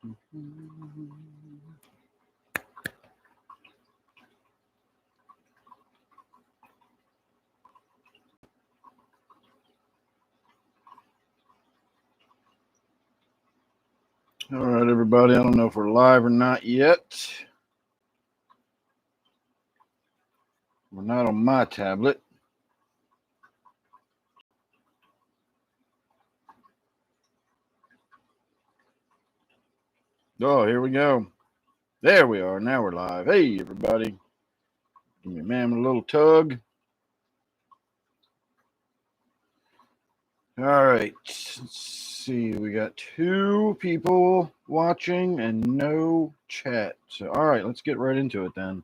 All right, everybody. I don't know if we're live or not yet. We're not on my tablet. Oh, here we go. There we are. Now we're live. Hey, everybody. Give me a man with a little tug. All right. Let's see. We got 2 people watching and no chat. So, all right, let's get right into it then.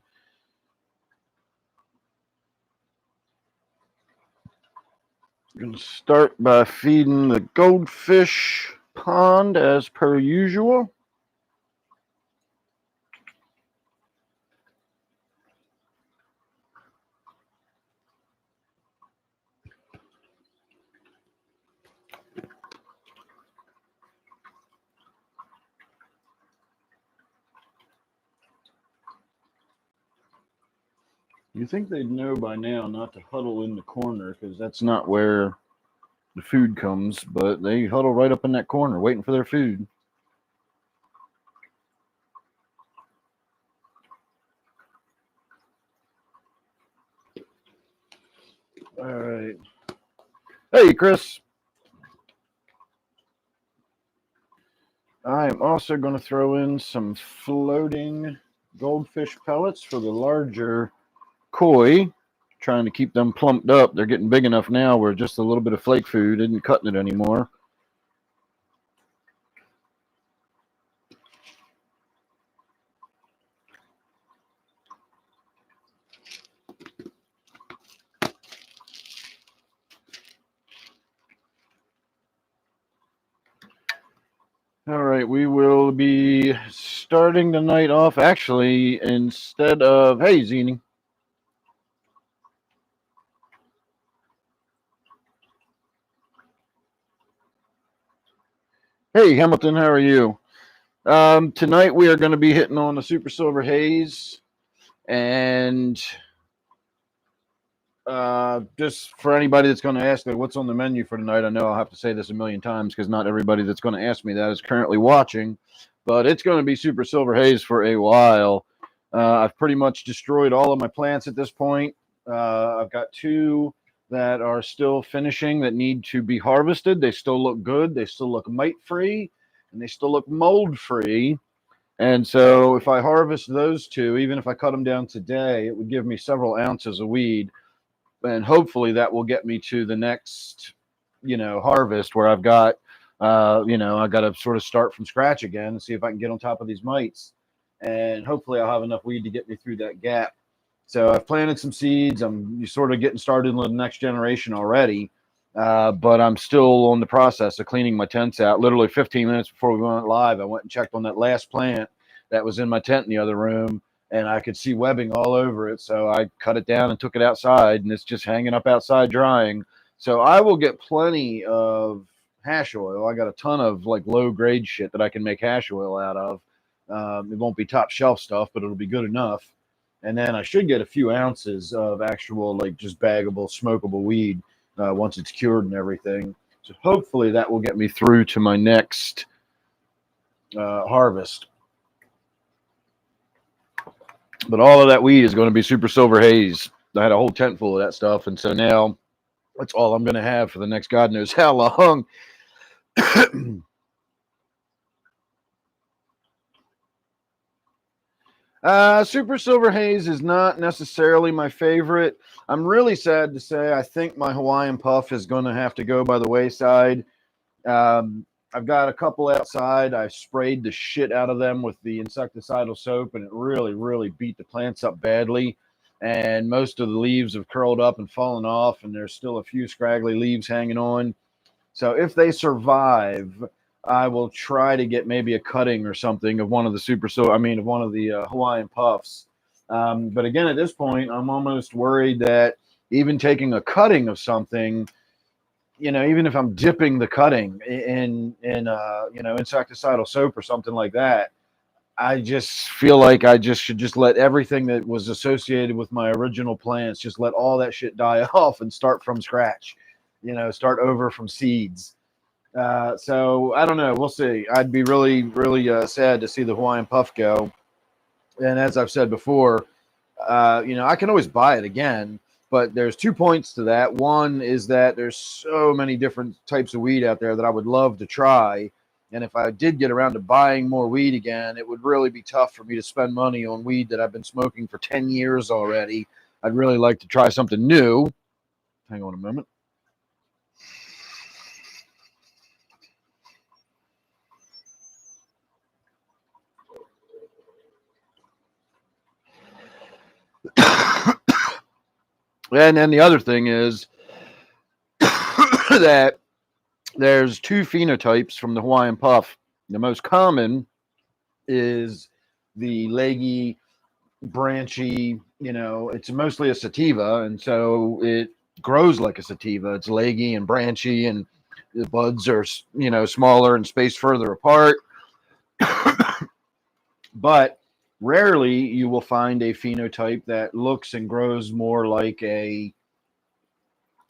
I'm going to start by feeding the goldfish pond as per usual. You think they'd know by now not to huddle in the corner because that's not where the food comes, but they huddle right up in that corner waiting for their food. All right. Hey, Chris. I am also going to throw in some floating goldfish pellets for the larger koi, trying to keep them plumped up. They're getting big enough now where just a little bit of flake food isn't cutting it anymore. All right, we will be starting the night off. Actually, instead of, hey, Zini. Hey, Hamilton, how are you? Tonight we are going to be hitting on the Super Silver Haze, and just for anybody that's going to ask, like, what's on the menu for tonight, I know I'll have to say this a million times because not everybody that's going to ask me that is currently watching, but it's going to be Super Silver Haze for a while. I've pretty much destroyed all of my plants at this point. I've got 2 that are still finishing that need to be harvested. They still look good. They still look mite-free, and they still look mold-free. And so if I harvest those 2, even if I cut them down today, it would give me several ounces of weed. And hopefully that will get me to the next, harvest where I've got, I got to sort of start from scratch again and see if I can get on top of these mites. And hopefully I'll have enough weed to get me through that gap. So I've planted some seeds. I'm sort of getting started in the next generation already. But I'm still on the process of cleaning my tents out. Literally 15 minutes before we went live, I went and checked on that last plant that was in my tent in the other room, and I could see webbing all over it. So I cut it down and took it outside, and it's just hanging up outside drying. So I will get plenty of hash oil. I got a ton of like low grade shit that I can make hash oil out of. It won't be top shelf stuff, but it'll be good enough. And then I should get a few ounces of actual like just baggable, smokable weed once it's cured and everything. So hopefully that will get me through to my next harvest. But all of that weed is going to be Super Silver Haze. I had a whole tent full of that stuff, and so now that's all I'm going to have for the next God knows how long. Super Silver Haze is not necessarily my favorite. I'm really sad to say I think my Hawaiian Puff is going to have to go by the wayside. I've got a couple outside. I sprayed the shit out of them with the insecticidal soap, and it really, really beat the plants up badly. And most of the leaves have curled up and fallen off, and there's still a few scraggly leaves hanging on. So if they survive, I will try to get maybe a cutting or something of one of the of one of the Hawaiian Puffs. But again, at this point, I'm almost worried that even taking a cutting of something even if I'm dipping the cutting in insecticidal soap or something like that, I just feel like I just should just let everything that was associated with my original plants, just let all that shit die off and start from scratch. Start over from seeds. So I don't know. We'll see. I'd be really, really sad to see the Hawaiian puff go. And as I've said before, I can always buy it again, but there's 2 points to that. One is that there's so many different types of weed out there that I would love to try. And if I did get around to buying more weed again, it would really be tough for me to spend money on weed that I've been smoking for 10 years already. I'd really like to try something new. Hang on a moment. And then the other thing is that there's two phenotypes from the Hawaiian puff. The most common is the leggy, branchy, it's mostly a sativa, and so it grows like a sativa. It's leggy and branchy, and the buds are, smaller and spaced further apart. But rarely you will find a phenotype that looks and grows more like a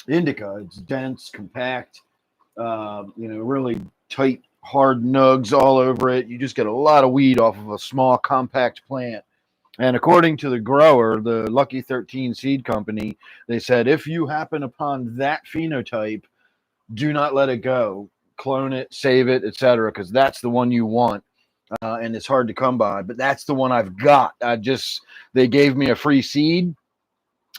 indica. It's dense, compact, really tight, hard nugs all over it. You just get a lot of weed off of a small, compact plant. And according to the grower, the Lucky 13 Seed Company, they said if you happen upon that phenotype, do not let it go. Clone it, save it, etc., because that's the one you want. And it's hard to come by, but that's the one I've got. They gave me a free seed.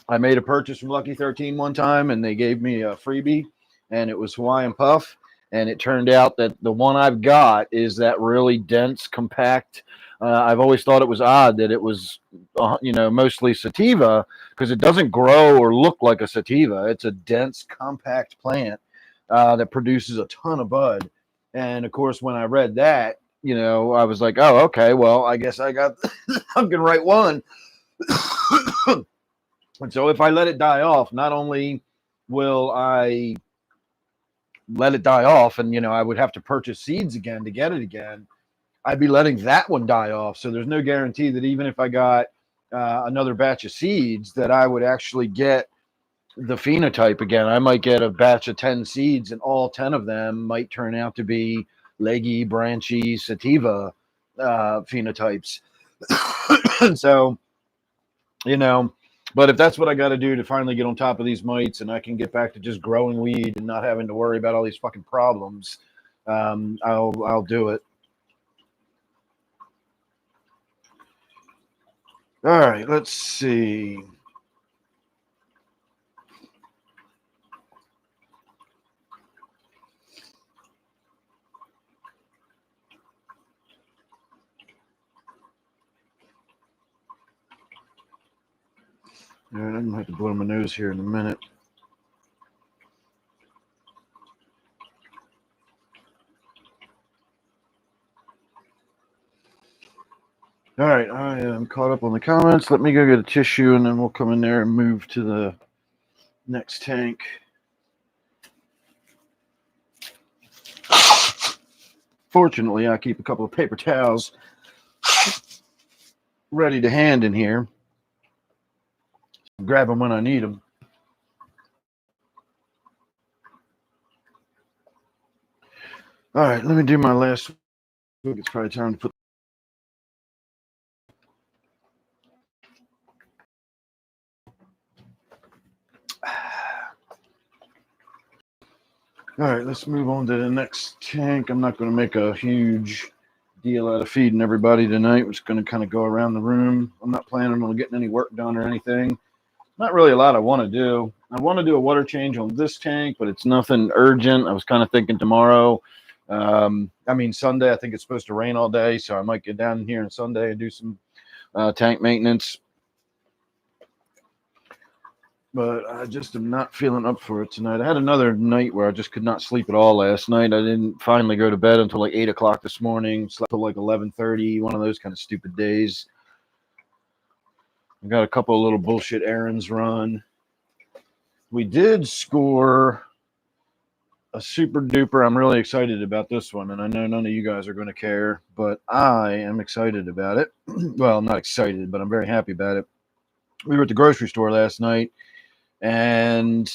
I made a purchase from Lucky 13 one time, and they gave me a freebie, and it was Hawaiian Puff. And it turned out that the one I've got is that really dense, compact. I've always thought it was odd that it was, mostly sativa, because it doesn't grow or look like a sativa. It's a dense, compact plant that produces a ton of bud. And of course, when I read that, I was like, oh, okay, well, I guess I got the fucking right one. And so if I let it die off, not only will I let it die off and, I would have to purchase seeds again to get it again, I'd be letting that one die off. So there's no guarantee that even if I got another batch of seeds, that I would actually get the phenotype again. I might get a batch of 10 seeds, and all 10 of them might turn out to be leggy, branchy, sativa phenotypes. And so, but if that's what I got to do to finally get on top of these mites, and I can get back to just growing weed and not having to worry about all these fucking problems, I'll do it. All right, let's see. All right, I'm gonna have to blow my nose here in a minute. All right, I am caught up on the comments. Let me go get a tissue, and then we'll come in there and move to the next tank. Fortunately, I keep a couple of paper towels ready to hand in here. Grab them when I need them. All right, let me do my last week. It's probably time to put. All right, let's move on to the next tank. I'm not going to make a huge deal out of feeding everybody tonight. We're just going to kind of go around the room. I'm not planning on getting any work done or anything. Not really a lot I want to do. I want to do a water change on this tank, but it's nothing urgent. I was kind of thinking tomorrow. Sunday. I think it's supposed to rain all day, so I might get down here on Sunday and do some tank maintenance. But I just am not feeling up for it tonight. I had another night where I just could not sleep at all last night. I didn't finally go to bed until like 8 o'clock this morning. Slept till like 11:30. One of those kind of stupid days. I got a couple of little bullshit errands run. We did score a super duper. I'm really excited about this one, and I know none of you guys are going to care, but I am excited about it. Well, I'm not excited, but I'm very happy about it. We were at the grocery store last night, and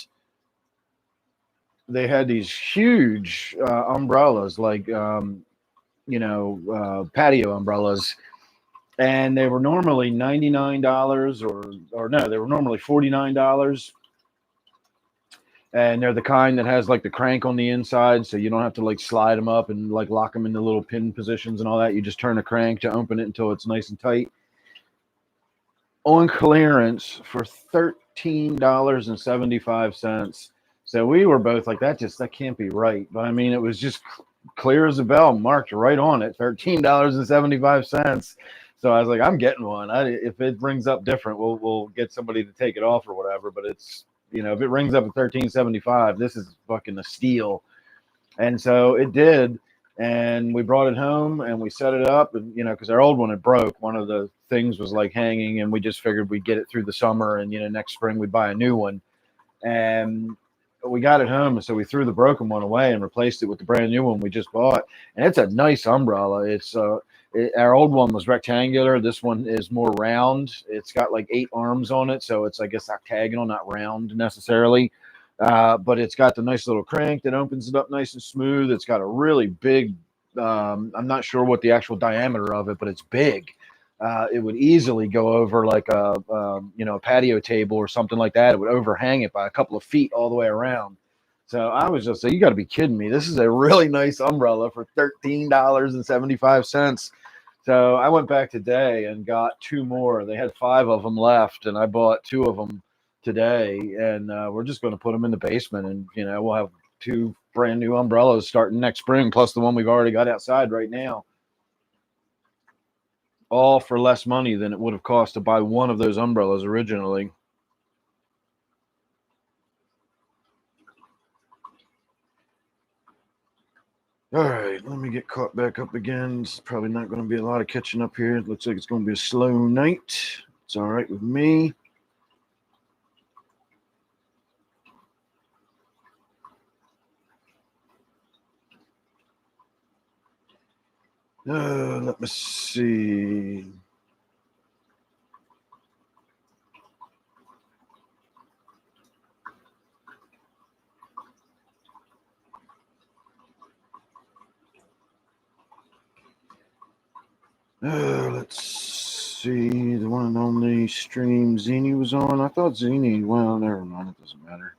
they had these huge umbrellas, like patio umbrellas, and they were normally $99, or no, they were normally $49. And they're the kind that has like the crank on the inside, so you don't have to like slide them up and like lock them into little pin positions and all that. You just turn the crank to open it until it's nice and tight. On clearance for $13.75. So we were both like, that can't be right. But I mean, it was just clear as a bell, marked right on it, $13.75. So I was like, I'm getting one. If it rings up different, we'll get somebody to take it off or whatever. But it's, if it rings up at $13.75, this is fucking a steal. And so it did. And we brought it home and we set it up. And, because our old one had broke. One of the things was like hanging, and we just figured we'd get it through the summer. And, next spring we'd buy a new one. And we got it home. And so we threw the broken one away and replaced it with the brand new one we just bought. And it's a nice umbrella. Our old one was rectangular. This one is more round. It's got like 8 arms on it. So it's, I guess, octagonal, not round necessarily. But it's got the nice little crank that opens it up nice and smooth. It's got a really big, I'm not sure what the actual diameter of it, but it's big. It would easily go over like a patio table or something like that. It would overhang it by a couple of feet all the way around. So I was just like, you got to be kidding me. This is a really nice umbrella for $13.75. So I went back today and got 2 more. They had 5 of them left, and I bought 2 of them today. And we're just going to put them in the basement, and we'll have 2 brand new umbrellas starting next spring, plus the one we've already got outside right now. All for less money than it would have cost to buy one of those umbrellas originally. All right, let me get caught back up again. It's probably not going to be a lot of catching up here. It looks like it's going to be a slow night. It's all right with me. Let me see. Let's see. The one and only stream Zini was on. I thought Zini, well, never mind. It doesn't matter.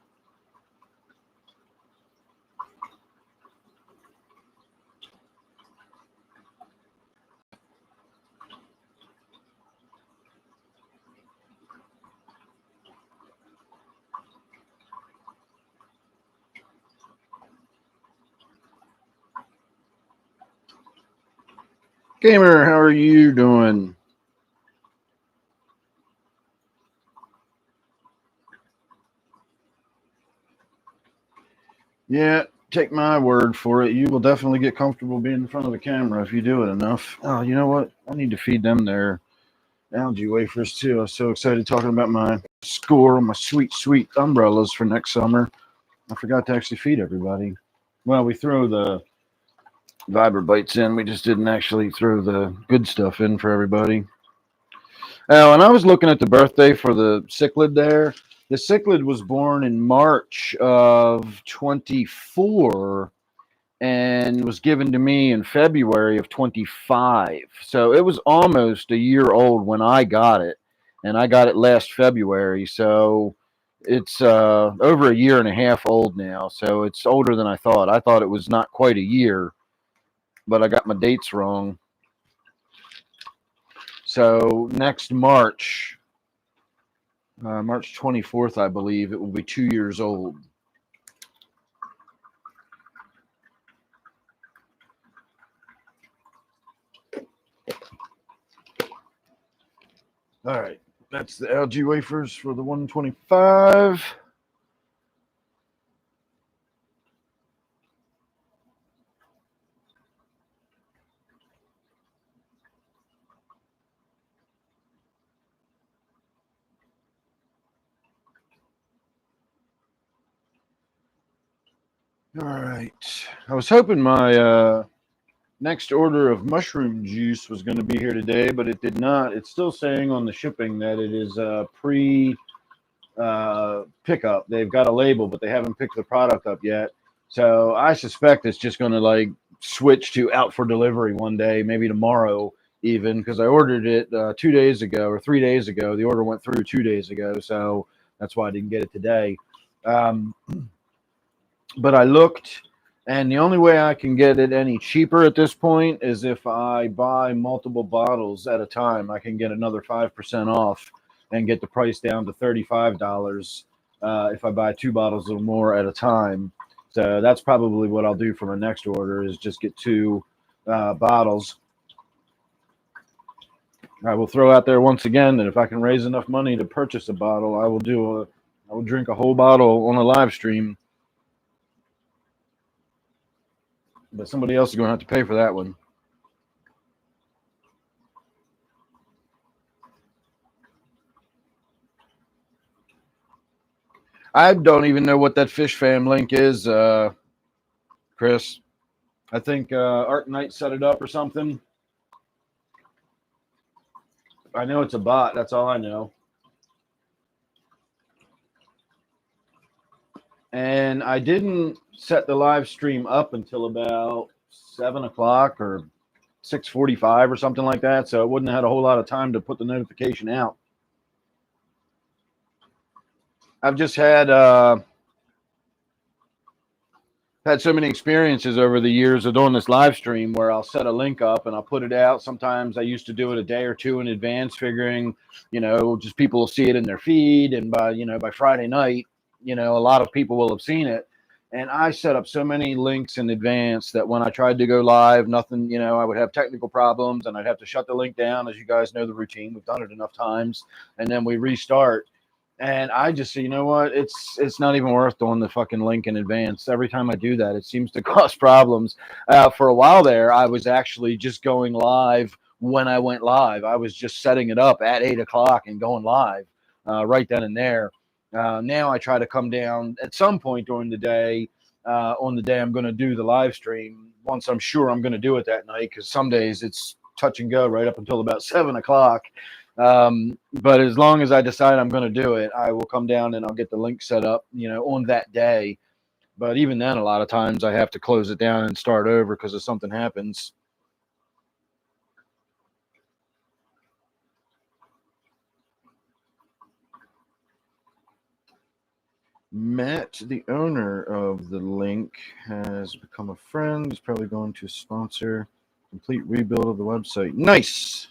Gamer, how are you doing? Yeah, take my word for it. You will definitely get comfortable being in front of the camera if you do it enough. Oh, you know what? I need to feed them their algae wafers too. I was so excited talking about my score on my sweet, sweet umbrellas for next summer. I forgot to actually feed everybody. Well, we throw the Viber bites in. We just didn't actually throw the good stuff in for everybody. Oh, and I was looking at the birthday for the cichlid there. The cichlid was born in March of 24 and was given to me in February of 25. So it was almost a year old when I got it, and I got it last February. So it's over a year and a half old now. So it's older than I thought. I thought it was not quite a year, but I got my dates wrong. So next March, March 24th, I believe, it will be 2 years old. All right, that's the algae wafers for the 125. All right. I was hoping my next order of mushroom juice was going to be here today, but it did not. It's still saying on the shipping that it is pre pickup. They've got a label, but they haven't picked the product up yet. So I suspect it's just going to like switch to out for delivery one day, maybe tomorrow even, because I ordered it 2 days ago or 3 days ago. The order went through 2 days ago, so that's why I didn't get it today. Um, but I looked, and the only way I can get it any cheaper at this point is if I buy multiple bottles at a time. I can get another 5% off and get the price down to $35 if I buy 2 bottles or more at a time. So that's probably what I'll do for my next order is just get 2 bottles. I will throw out there once again that if I can raise enough money to purchase a bottle, I will drink a whole bottle on a live stream. But somebody else is going to have to pay for that one. I don't even know what that Fish Fam link is, Chris. I think Art Knight set it up or something. I know it's a bot. That's all I know. And I didn't set the live stream up until about 7 o'clock or 6:45 or something like that. So it wouldn't have had a whole lot of time to put the notification out. I've just had so many experiences over the years of doing this live stream where I'll set a link up and I'll put it out. Sometimes I used to do it a day or two in advance, figuring, just people will see it in their feed. And by Friday night, a lot of people will have seen it. And I set up so many links in advance that when I tried to go live, nothing, I would have technical problems and I'd have to shut the link down. As you guys know the routine, we've done it enough times. And then we restart. And I just say, you know what? It's not even worth doing the fucking link in advance. Every time I do that, it seems to cause problems. For a while there, I was actually just going live when I went live. I was just setting it up at 8 o'clock and going live right then and there. Now I try to come down at some point during the day on the day I'm going to do the live stream. Once I'm sure I'm going to do it that night, because some days it's touch and go right up until about 7 o'clock. But as long as I decide I'm going to do it, I will come down and I'll get the link set up, on that day. But even then, a lot of times I have to close it down and start over because if something happens. Matt, the owner of the link, has become a friend. He's probably going to sponsor complete rebuild of the website. Nice.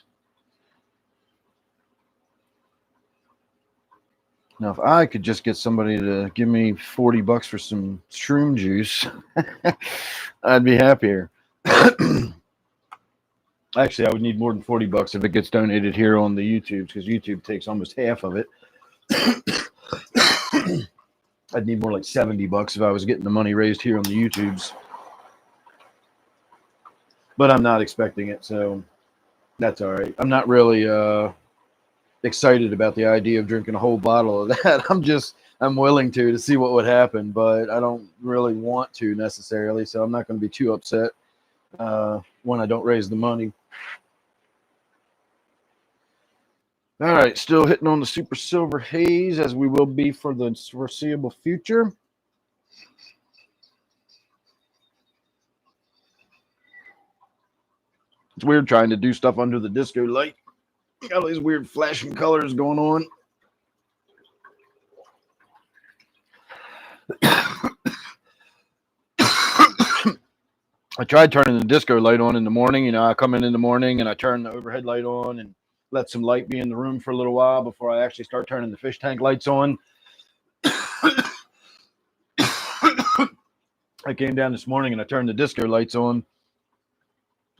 Now, if I could just get somebody to give me $40 for some shroom juice, I'd be happier. Actually, I would need more than $40 if it gets donated here on the YouTube, because YouTube takes almost half of it. I'd need more like $70 if I was getting the money raised here on the YouTubes. But I'm not expecting it, so that's all right. I'm not really excited about the idea of drinking a whole bottle of that. I'm willing to see what would happen, but I don't really want to necessarily, so I'm not going to be too upset when I don't raise the money. All right, still hitting on the Super Silver Haze, as we will be for the foreseeable future. It's weird trying to do stuff under the disco light. Got all these weird flashing colors going on. I tried turning the disco light on in the morning. I come in the morning and I turn the overhead light on and let some light be in the room for a little while before I actually start turning the fish tank lights on. I came down this morning and I turned the disco lights on.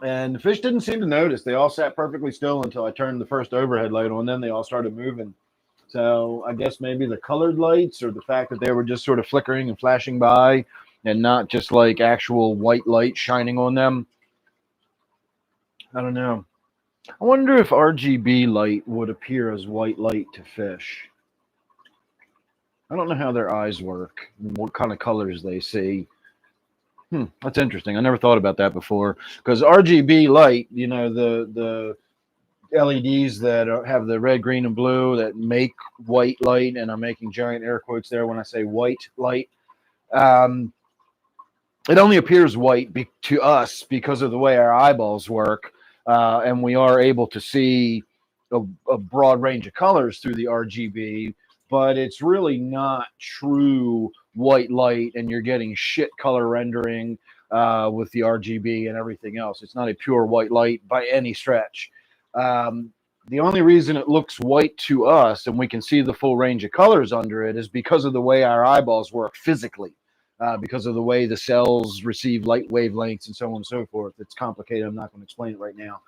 And the fish didn't seem to notice. They all sat perfectly still until I turned the first overhead light on. Then they all started moving. So I guess maybe the colored lights or the fact that they were just sort of flickering and flashing by and not just like actual white light shining on them. I don't know. I wonder if RGB light would appear as white light to fish. I don't know how their eyes work and what kind of colors they see. That's interesting. I never thought about that before because RGB light, you know, the LEDs that have the red, green, and blue that make white light, and I'm making giant air quotes there when I say white light. Um, it only appears white to us because of the way our eyeballs work, and we are able to see a broad range of colors through the RGB. But it's really not true white light, and you're getting shit color rendering with the RGB and everything else. It's not a pure white light by any stretch. Um, the only reason it looks white to us and we can see the full range of colors under it is because of the way our eyeballs work physically, because of the way the cells receive light wavelengths and so on and so forth. It's complicated. I'm not going to explain it right now.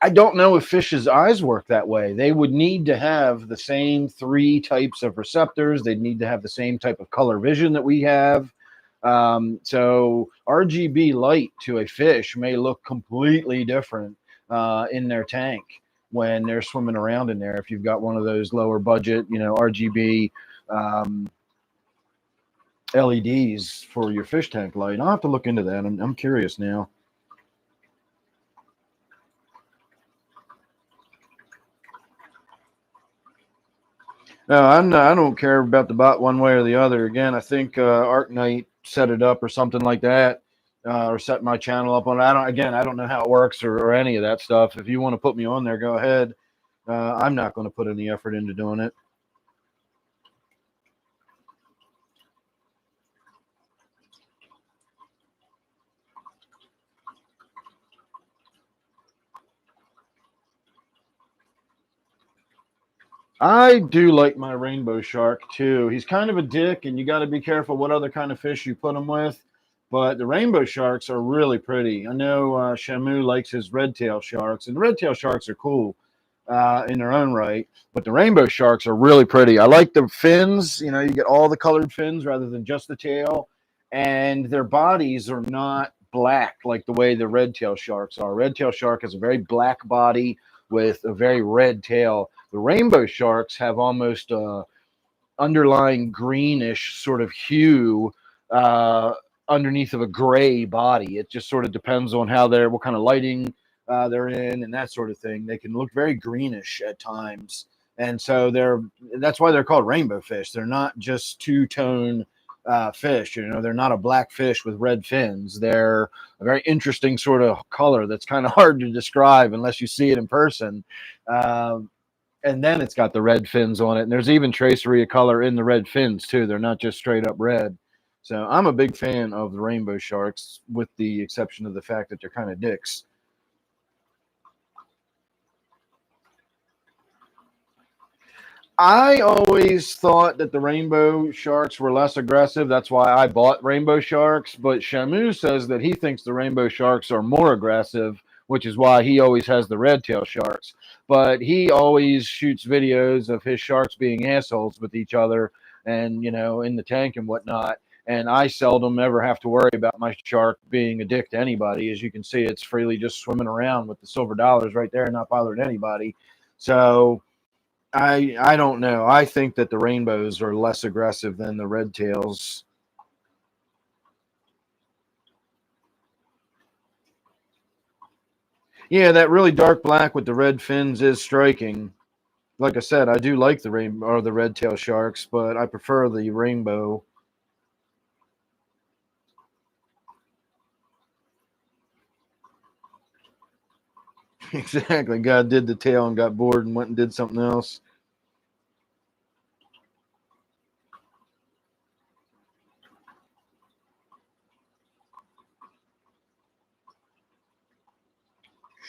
I don't know if fish's eyes work that way. They would need to have the same three types of receptors. They'd need to have the same type of color vision that we have. So RGB light to a fish may look completely different in their tank when they're swimming around in there. If you've got one of those lower budget, you know, RGB LEDs for your fish tank light. I'll have to look into that. I'm curious now. No, I don't care about the bot one way or the other. Again, I think Arc Knight set it up or something like that, or set my channel up on it. I don't know how it works or any of that stuff. If you want to put me on there, go ahead. I'm not going to put any effort into doing it. I do like my rainbow shark too. He's kind of a dick, and you got to be careful what other kind of fish you put him with. But the rainbow sharks are really pretty. I know Shamu likes his red tail sharks, and the red tail sharks are cool in their own right. But the rainbow sharks are really pretty. I like the fins. You know, you get all the colored fins rather than just the tail, and their bodies are not black like the way the red tail sharks are. Red tail shark has a very black body with a very red tail. The rainbow sharks have almost a underlying greenish sort of hue uh, underneath of a gray body. It just sort of depends on what kind of lighting they're in and that sort of thing. They can look very greenish at times, and so that's why they're called rainbow fish. They're not just two-tone fish. You know, they're not a black fish with red fins. They're a very interesting sort of color that's kind of hard to describe unless you see it in person. And then it's got the red fins on it. And there's even tracery of color in the red fins, too. They're not just straight up red. So I'm a big fan of the rainbow sharks, with the exception of the fact that they're kind of dicks. I always thought that the rainbow sharks were less aggressive. That's why I bought rainbow sharks. But Shamu says that he thinks the rainbow sharks are more aggressive, which is why he always has the red tail sharks. But he always shoots videos of his sharks being assholes with each other and, you know, in the tank and whatnot. And I seldom ever have to worry about my shark being a dick to anybody. As you can see, it's freely just swimming around with the silver dollars right there, not bothering anybody. So I don't know. I think that the rainbows are less aggressive than the red tails. Yeah, that really dark black with the red fins is striking. Like I said, I do like the rainbow or the red tail sharks, but I prefer the rainbow. Exactly. God did the tail and got bored and went and did something else.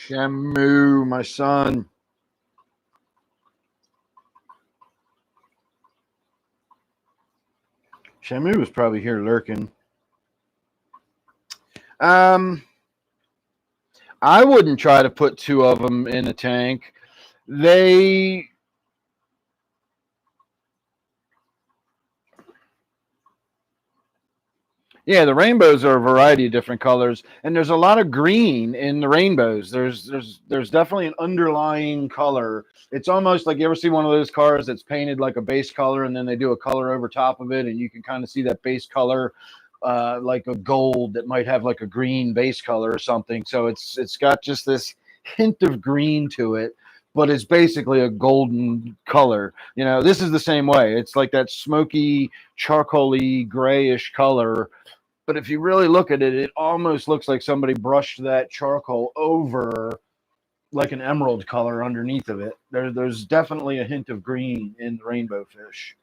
Shamu, my son. Shamu was probably here lurking. Um, I wouldn't try to put two of them in a tank. They Yeah, the rainbows are a variety of different colors, and there's a lot of green in the rainbows. There's definitely an underlying color. It's almost like, you ever see one of those cars that's painted like a base color, and then they do a color over top of it, and you can kind of see that base color like a gold that might have like a green base color or something. So it's got just this hint of green to it, but it's basically a golden color. You know, this is the same way. It's like that smoky, charcoaly, grayish color. But if you really look at it, it almost looks like somebody brushed that charcoal over like an emerald color underneath of it. There's definitely a hint of green in the rainbow fish.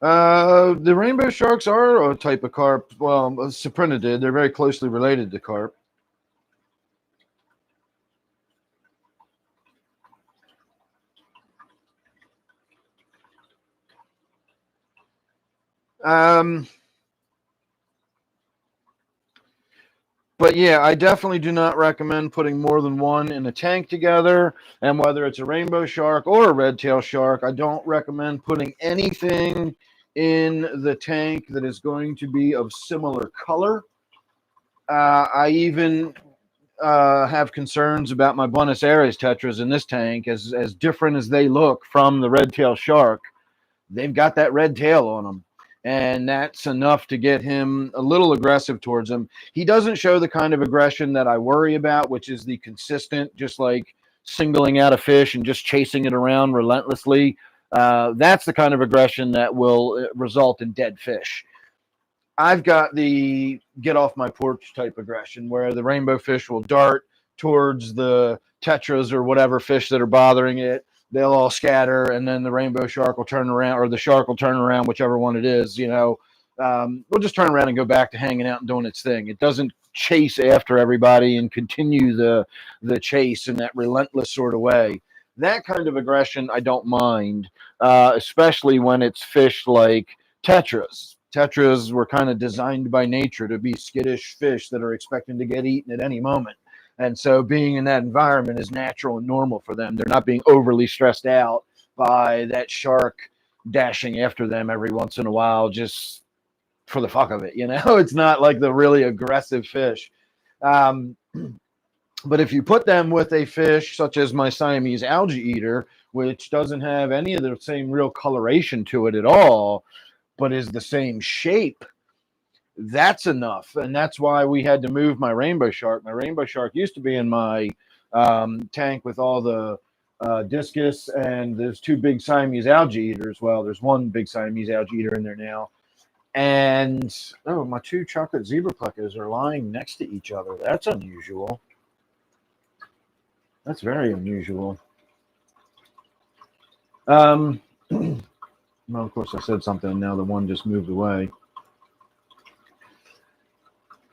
The rainbow sharks are a type of carp. Well, cyprinidid. They're very closely related to carp. Um, but yeah, I definitely do not recommend putting more than one in a tank together. And whether it's a rainbow shark or a red tail shark, I don't recommend putting anything in the tank that is going to be of similar color. I even have concerns about my Buenos Aires tetras in this tank, as different as they look from the red tail shark. They've got that red tail on them, and that's enough to get him a little aggressive towards him. He doesn't show the kind of aggression that I worry about, which is the consistent, just like singling out a fish and just chasing it around relentlessly. That's the kind of aggression that will result in dead fish. I've got the get off my porch type aggression where the rainbow fish will dart towards the tetras or whatever fish that are bothering it. They'll all scatter, and then the rainbow shark will turn around, or the shark will turn around, whichever one it is. We'll just turn around and go back to hanging out and doing its thing. It doesn't chase after everybody and continue the chase in that relentless sort of way. That kind of aggression I don't mind, especially when it's fish like tetras. Tetras were kind of designed by nature to be skittish fish that are expecting to get eaten at any moment. And so being in that environment is natural and normal for them. They're not being overly stressed out by that shark dashing after them every once in a while just for the fuck of it. You know, it's not like the really aggressive fish. Um, but if you put them with a fish such as my Siamese algae eater, which doesn't have any of the same real coloration to it at all, but is the same shape, that's enough. And that's why we had to move my rainbow shark. My rainbow shark used to be in my tank with all the discus, and there's two big Siamese algae eaters. Well, there's one big Siamese algae eater in there now. And oh, my two chocolate zebra plecas are lying next to each other. That's unusual. That's very unusual. Well, of course, I said something, and now the one just moved away.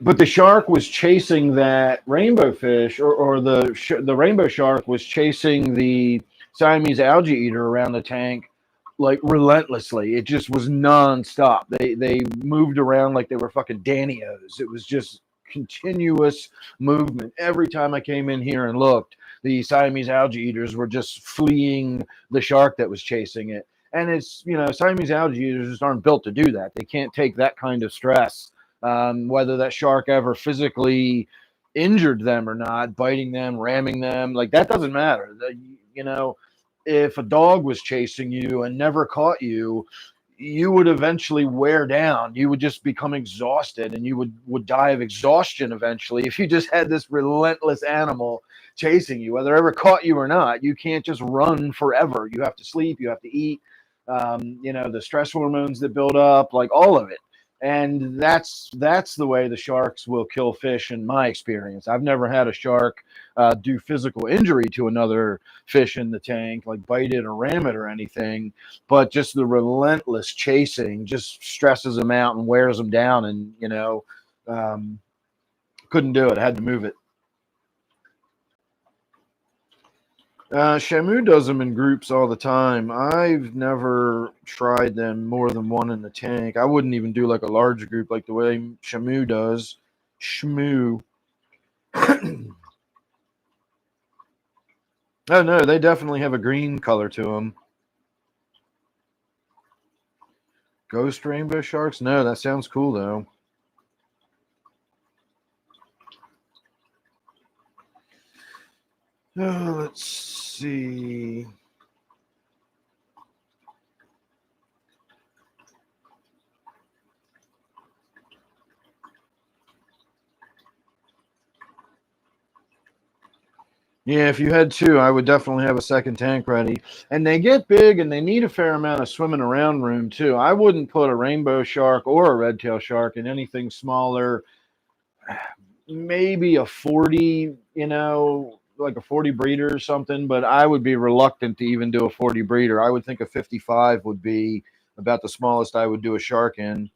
But the shark was chasing that rainbow fish, or the rainbow shark was chasing the Siamese algae eater around the tank like relentlessly. It just was nonstop. They moved around like they were fucking Danios. It was just continuous movement. Every time I came in here and looked, the Siamese algae eaters were just fleeing the shark that was chasing it. And it's, Siamese algae eaters just aren't built to do that. They can't take that kind of stress, whether that shark ever physically injured them or not, biting them, ramming them, like that doesn't matter. If a dog was chasing you and never caught you, you would eventually wear down. You would just become exhausted, and you would die of exhaustion eventually if you just had this relentless animal chasing you, whether it ever caught you or not. You can't just run forever. You have to sleep. You have to eat. The stress hormones that build up, like all of it. And that's the way the sharks will kill fish in my experience. I've never had a shark do physical injury to another fish in the tank, like bite it or ram it or anything, but just the relentless chasing just stresses them out and wears them down, and um, couldn't do it. I had to move it. Shamu does them in groups all the time. I've never tried them more than one in the tank. I wouldn't even do like a large group like the way Shamu does. Shmoo. Oh no, they definitely have a green color to them. Ghost rainbow sharks? No, that sounds cool though. Let's see. Yeah, if you had two, I would definitely have a second tank ready. And they get big and they need a fair amount of swimming around room too. I wouldn't put a rainbow shark or a red tail shark in anything smaller, maybe a 40, like a 40 breeder or something, but I would be reluctant to even do a 40 breeder. I would think a 55 would be about the smallest I would do a shark in.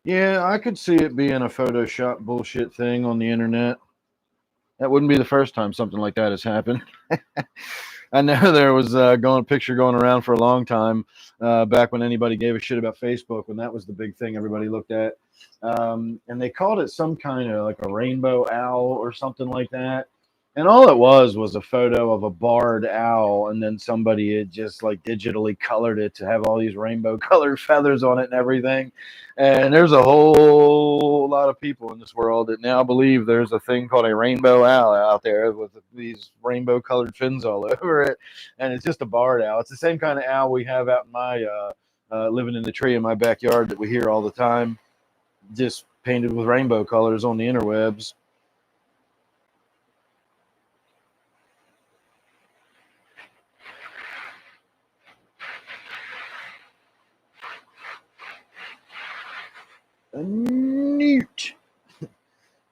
Yeah, I could see it being a Photoshop bullshit thing on the internet. That wouldn't be the first time something like that has happened. I know there was going picture going around for a long time back when anybody gave a shit about Facebook, when that was the big thing everybody looked at, and they called it some kind of like a rainbow owl or something like that. And all it was a photo of a barred owl, and then somebody had just like digitally colored it to have all these rainbow colored feathers on it and everything. And there's a whole lot of people in this world that now believe there's a thing called a rainbow owl out there with these rainbow colored fins all over it. And it's just a barred owl. It's the same kind of owl we have out in my living in the tree in my backyard that we hear all the time, just painted with rainbow colors on the interwebs. A newt.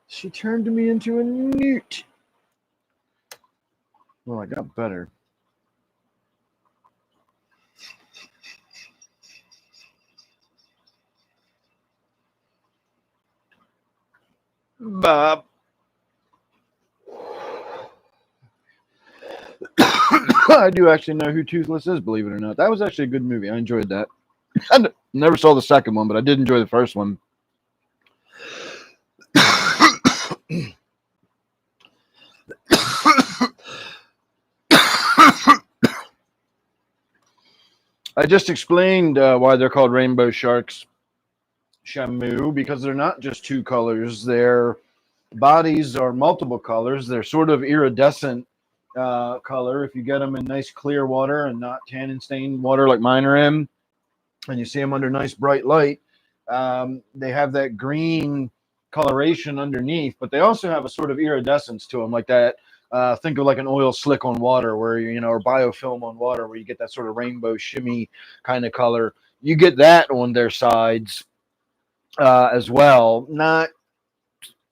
She turned me into a newt. Well, I got better. Bob. I do actually know who Toothless is, believe it or not. That was actually a good movie. I enjoyed that. I never saw the second one, but I did enjoy the first one. I just explained why they're called rainbow sharks, Shamu, because they're not just two colors. Their bodies are multiple colors. They're sort of iridescent color. If you get them in nice clear water and not tannin stained water like mine are in, and you see them under nice bright light, they have that green coloration underneath, but they also have a sort of iridescence to them, like that. Think of like an oil slick on water, where or biofilm on water, where you get that sort of rainbow shimmy kind of color. You get that on their sides as well. Not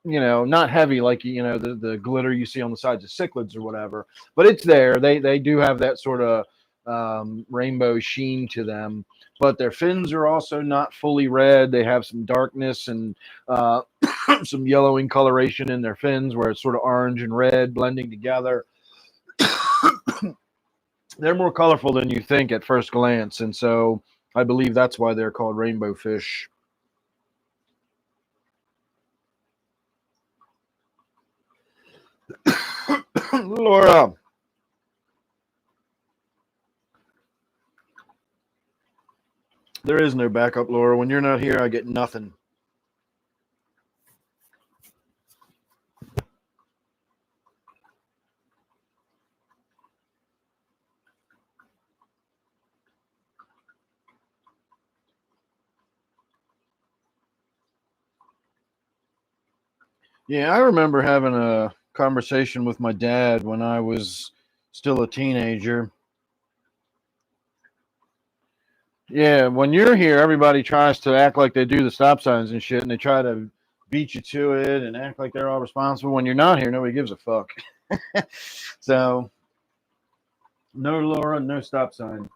heavy like the glitter you see on the sides of cichlids or whatever, but it's there. They do have that sort of rainbow sheen to them, but their fins are also not fully red. They have some darkness and some yellowing coloration in their fins, where it's sort of orange and red blending together. They're more colorful than you think at first glance, and so I believe that's why they're called rainbow fish. Laura. There is no backup, Laura. When you're not here, I get nothing. Yeah, I remember having a conversation with my dad when I was still a teenager. Yeah, when you're here, everybody tries to act like they do the stop signs and shit, and they try to beat you to it and act like they're all responsible. When you're not here, nobody gives a fuck. So, no Laura, no stop sign.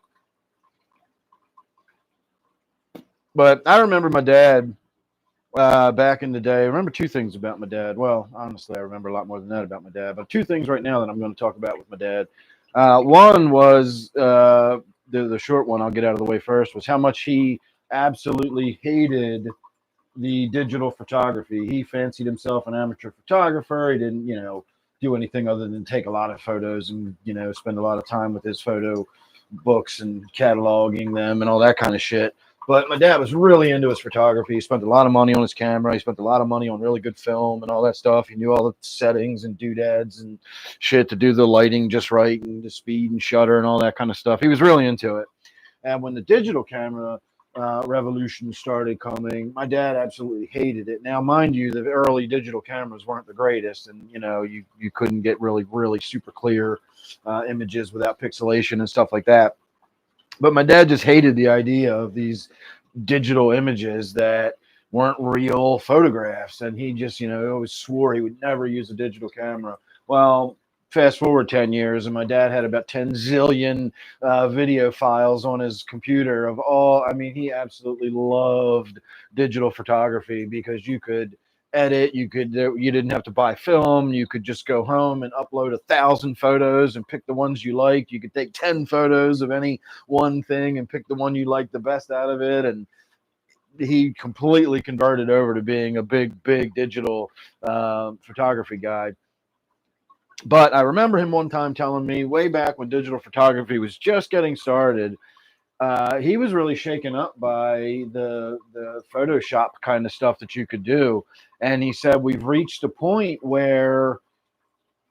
But I remember my dad back in the day. I remember two things about my dad. Well, honestly, I remember a lot more than that about my dad. But two things right now that I'm going to talk about with my dad. One was the short one. I'll get out of the way first. Was how much he absolutely hated the digital photography. He fancied himself an amateur photographer. He didn't, do anything other than take a lot of photos and spend a lot of time with his photo books and cataloging them and all that kind of shit. But my dad was really into his photography. He spent a lot of money on his camera. He spent a lot of money on really good film and all that stuff. He knew all the settings and doodads and shit to do the lighting just right and the speed and shutter and all that kind of stuff. He was really into it. And when the digital camera revolution started coming, my dad absolutely hated it. Now, mind you, the early digital cameras weren't the greatest, and you couldn't get really super clear images without pixelation and stuff like that. But my dad just hated the idea of these digital images that weren't real photographs, and he just always swore he would never use a digital camera. Well, fast forward 10 years, and my dad had about 10 zillion video files on his computer of all. I mean, he absolutely loved digital photography because you could edit, you didn't have to buy film, you could just go home and upload 1,000 photos and pick the ones you liked. You could take 10 photos of any one thing and pick the one you liked the best out of it. And he completely converted over to being a big digital photography guy. But I remember him one time telling me way back when digital photography was just getting started, he was really shaken up by the Photoshop kind of stuff that you could do. And he said, we've reached a point where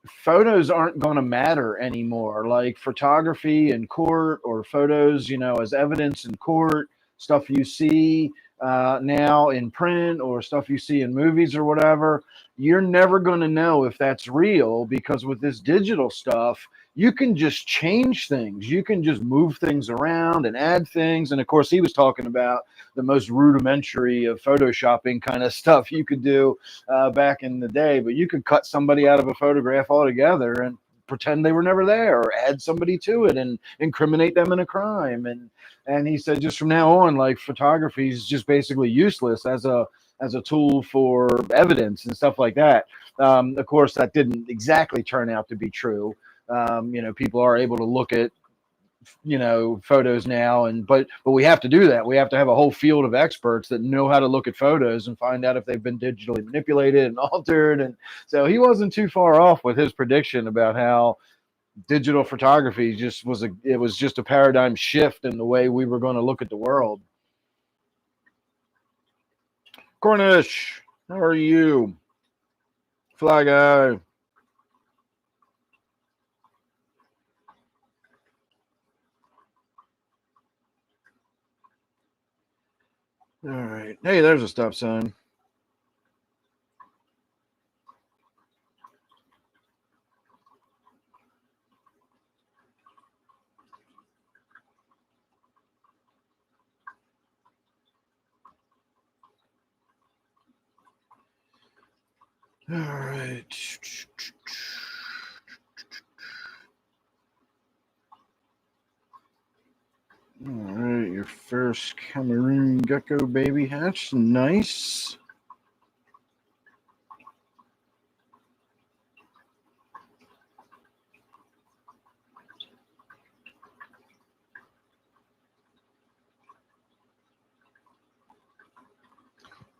photos aren't going to matter anymore. Like photography in court or photos, as evidence in court, stuff you see now in print or stuff you see in movies or whatever, you're never going to know if that's real, because with this digital stuff, you can just change things. You can just move things around and add things. And of course, he was talking about the most rudimentary of photoshopping kind of stuff you could do back in the day. But you could cut somebody out of a photograph altogether and pretend they were never there, or add somebody to it and incriminate them in a crime. And he said, just from now on, like, photography is just basically useless as a tool for evidence and stuff like that. Of course, that didn't exactly turn out to be true. People are able to look at photos now, but we have to do that. We have to have a whole field of experts that know how to look at photos and find out if they've been digitally manipulated and altered. And so he wasn't too far off with his prediction about how digital photography was just a paradigm shift in the way we were going to look at the world. Cornish, how are you? Fly guy. All right. Hey, there's a stop sign. All right. All right, your first Cameroon gecko baby hatch. Nice.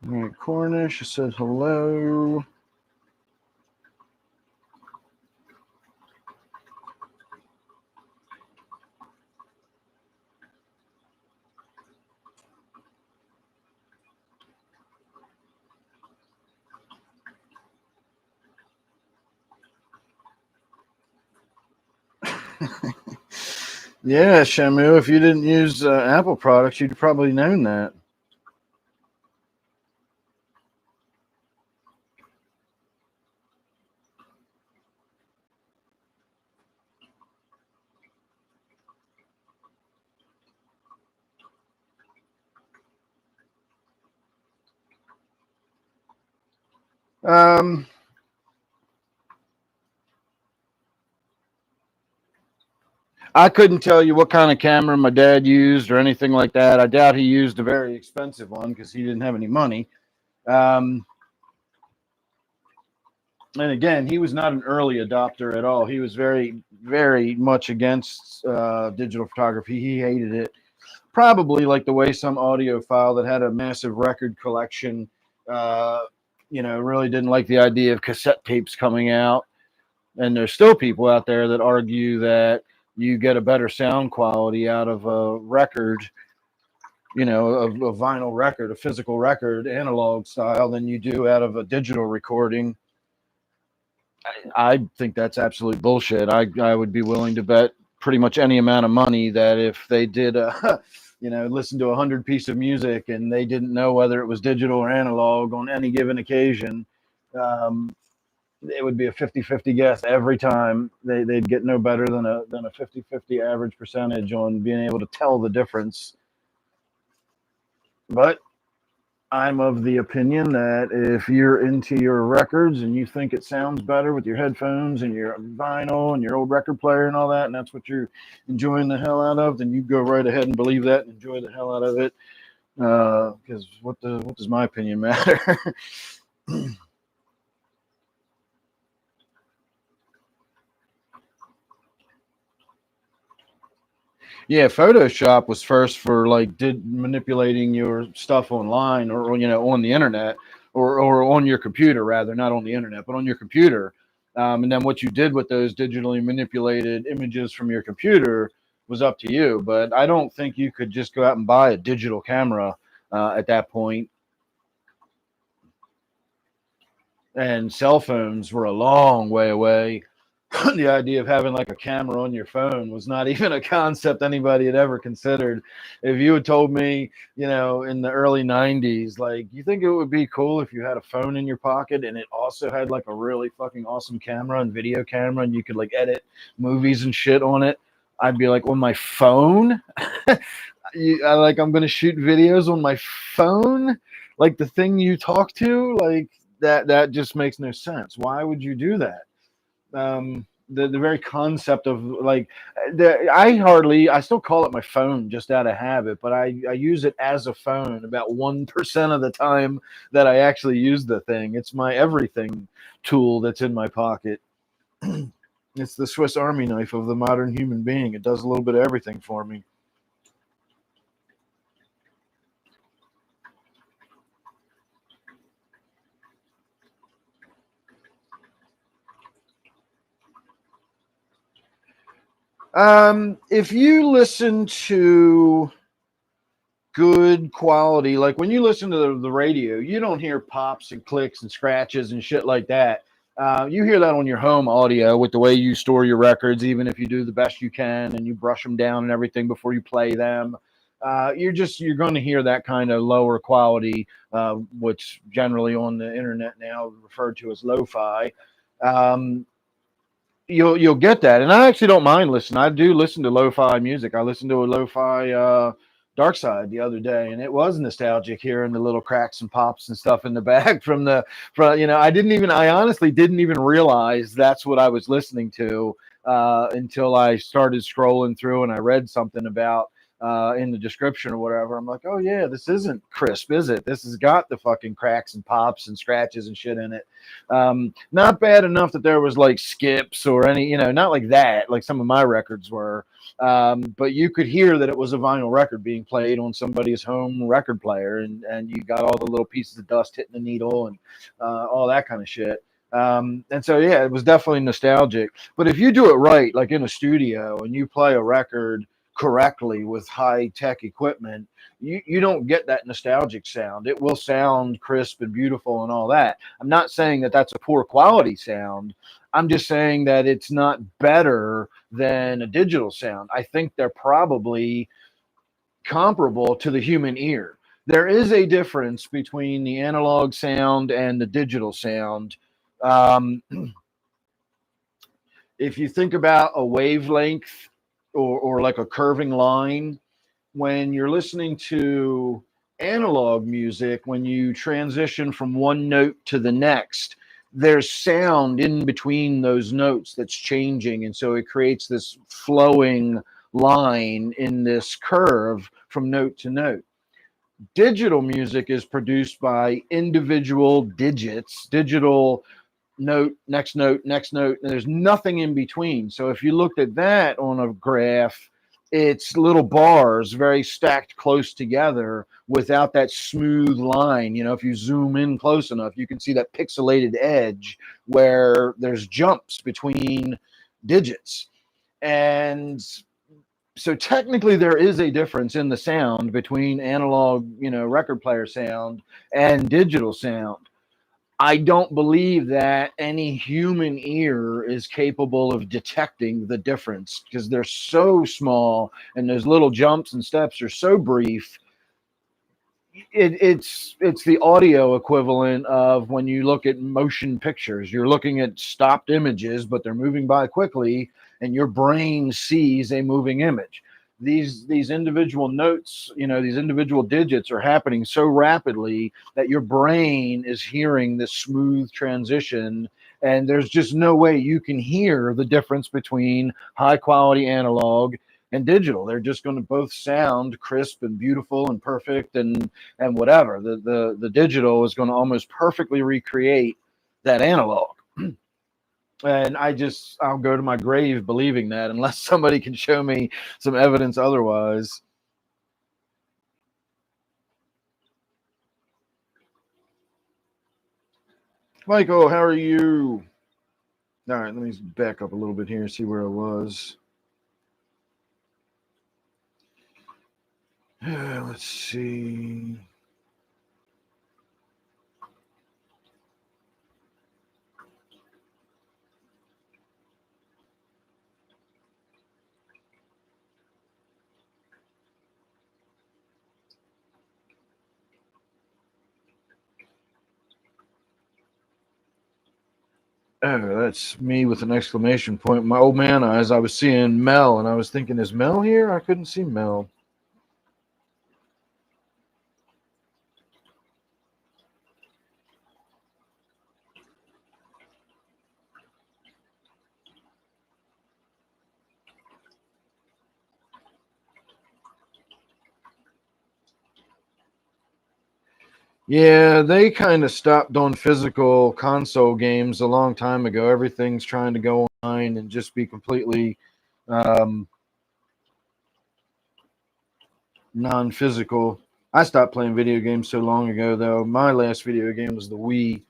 All right, Cornish said hello. Yeah, Shamu, if you didn't use Apple products, you'd probably known that. Um, I couldn't tell you what kind of camera my dad used or anything like that. I doubt he used a very expensive one because he didn't have any money. And again, he was not an early adopter at all. He was very much against digital photography. He hated it. Probably like the way some audiophile that had a massive record collection, really didn't like the idea of cassette tapes coming out. And there's still people out there that argue that you get a better sound quality out of a record a vinyl record, a physical record, analog style, than you do out of a digital recording. I think that's absolute bullshit. I would be willing to bet pretty much any amount of money that if they did, listen to 100 piece of music and they didn't know whether it was digital or analog on any given occasion, um, it would be a 50-50 guess every time. They'd get no better than a 50-50 average percentage on being able to tell the difference. But I'm of the opinion that if you're into your records and you think it sounds better with your headphones and your vinyl and your old record player and all that, and that's what you're enjoying the hell out of, then you go right ahead and believe that and enjoy the hell out of it. Because what does my opinion matter? Yeah, Photoshop was first for like did manipulating your stuff online or on the internet or on your computer rather, not on the internet, but on your computer. And then what you did with those digitally manipulated images from your computer was up to you. But I don't think you could just go out and buy a digital camera at that point. And cell phones were a long way away. The idea of having like a camera on your phone was not even a concept anybody had ever considered. If you had told me, in the early 90s, like, you think it would be cool if you had a phone in your pocket and it also had like a really fucking awesome camera and video camera and you could like edit movies and shit on it, I'd be like, on my phone? I'm going to shoot videos on my phone? Like the thing you talk to? Like, that just makes no sense. Why would you do that? The very concept of like I still call it my phone just out of habit, but I use it as a phone about 1% of the time that I actually use the thing. It's my everything tool that's in my pocket. It's the Swiss Army knife of the modern human being. It does a little bit of everything for me. If you listen to good quality, like when you listen to the radio, you don't hear pops and clicks and scratches and shit like that. You hear that on your home audio with the way you store your records, even if you do the best you can and you brush them down and everything before you play them. You're going to hear that kind of lower quality, which generally on the internet now referred to as lo-fi. Um, you'll get that, and I actually don't mind listening. I do listen to lo-fi music. I listened to a lo-fi Dark Side the other day, and it was nostalgic hearing the little cracks and pops and stuff in the back I honestly didn't even realize that's what I was listening to until I started scrolling through and I read something about in the description or whatever. I'm like, oh yeah, this isn't crisp, is it? This has got the fucking cracks and pops and scratches and shit in it. Not bad enough that there was like skips or any, not like that, like some of my records were. But you could hear that it was a vinyl record being played on somebody's home record player, and you got all the little pieces of dust hitting the needle and all that kind of shit. And so, yeah, it was definitely nostalgic. But if you do it right, like in a studio, and you play a record correctly with high tech equipment, you don't get that nostalgic sound. It will sound crisp and beautiful and all that. I'm not saying that that's a poor quality sound. I'm just saying that it's not better than a digital sound. I think they're probably comparable to the human ear. There is a difference between the analog sound and the digital sound. Um, if you think about a wavelength or like a curving line, when you're listening to analog music, when you transition from one note to the next, there's sound in between those notes that's changing. And so it creates this flowing line in this curve from note to note. Digital music is produced by individual digits, digital note, next note, next note, and there's nothing in between. So if you looked at that on a graph, it's little bars very stacked close together without that smooth line. If you zoom in close enough, you can see that pixelated edge where there's jumps between digits. And So technically there is a difference in the sound between analog, record player sound and digital sound. I don't believe that any human ear is capable of detecting the difference because they're so small and those little jumps and steps are so brief. It's the audio equivalent of when you look at motion pictures. You're looking at stopped images, but they're moving by quickly, and your brain sees a moving image. These individual notes, these individual digits are happening so rapidly that your brain is hearing this smooth transition, and there's just no way you can hear the difference between high quality analog and digital. They're just going to both sound crisp and beautiful and perfect and whatever. The digital is going to almost perfectly recreate that analog. And I'll go to my grave believing that unless somebody can show me some evidence otherwise. Michael, how are you? All right, let me back up a little bit here and see where I was. Let's see. Oh, that's me with an exclamation point. My old man eyes. I was seeing Mel, and I was thinking, is Mel here? I couldn't see Mel. Yeah, they kind of stopped on physical console games a long time ago. Everything's trying to go online and just be completely um, non-physical. I stopped playing video games so long ago, though. My last video game was the Wii,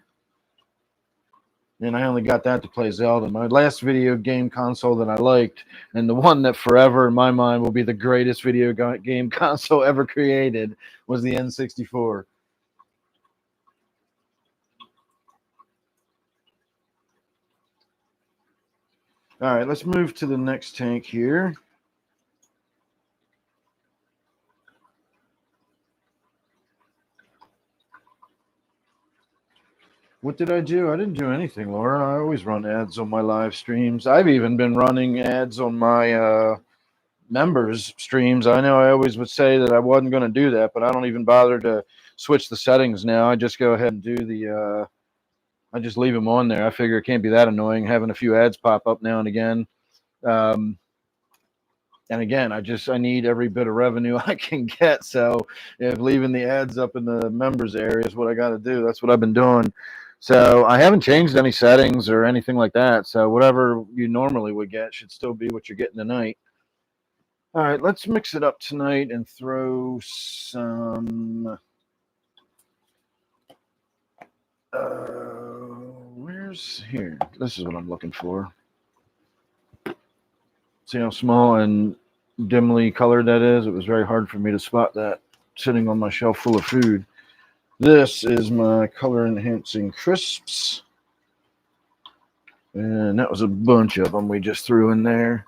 and I only got that to play Zelda. My last video game console that I liked, and the one that forever in my mind will be the greatest video game console ever created, was the N64. All right, let's move to the next tank here. What did I do? I didn't do anything, Laura. I always run ads on my live streams. I've even been running ads on my members streams. I know I always would say that I wasn't going to do that, but I don't even bother to switch the settings now. I just go ahead and do I just leave them on there. I figure it can't be that annoying having a few ads pop up now and again. Um, and again, I need every bit of revenue I can get. So if leaving the ads up in the members area is what I got to do, that's what I've been doing. So I haven't changed any settings or anything like that. So whatever you normally would get should still be what you're getting tonight. All right, let's mix it up tonight and throw some. Where's here? This is what I'm looking for. See how small and dimly colored that is? It was very hard for me to spot that sitting on my shelf full of food. This is my color enhancing crisps. And that was a bunch of them we just threw in there.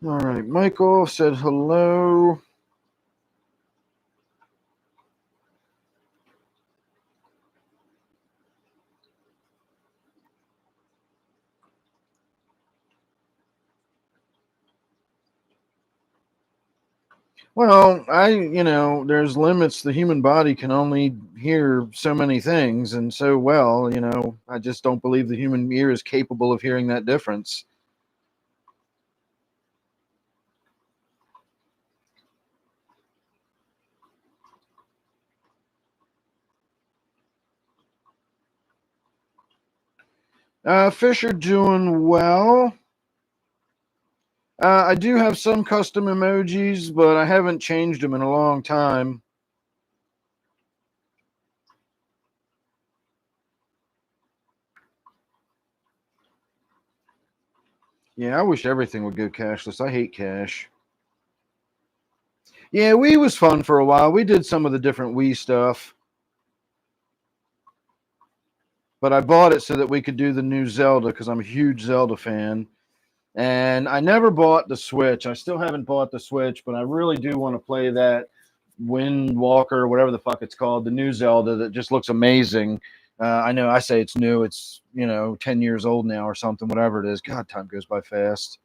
All right, Michael said hello. Well, there's limits. The human body can only hear so many things and so well, I just don't believe the human ear is capable of hearing that difference. Fish are doing well. I do have some custom emojis, but I haven't changed them in a long time. Yeah, I wish everything would go cashless. I hate cash. Yeah, Wii was fun for a while. We did some of the different Wii stuff. But I bought it so that we could do the new Zelda because I'm a huge Zelda fan. And I never bought the Switch. I still haven't bought the Switch, but I really do want to play that Wind Walker, or whatever the fuck it's called, the new Zelda that just looks amazing. I know I say it's new. It's, 10 years old now or something, whatever it is. God, time goes by fast.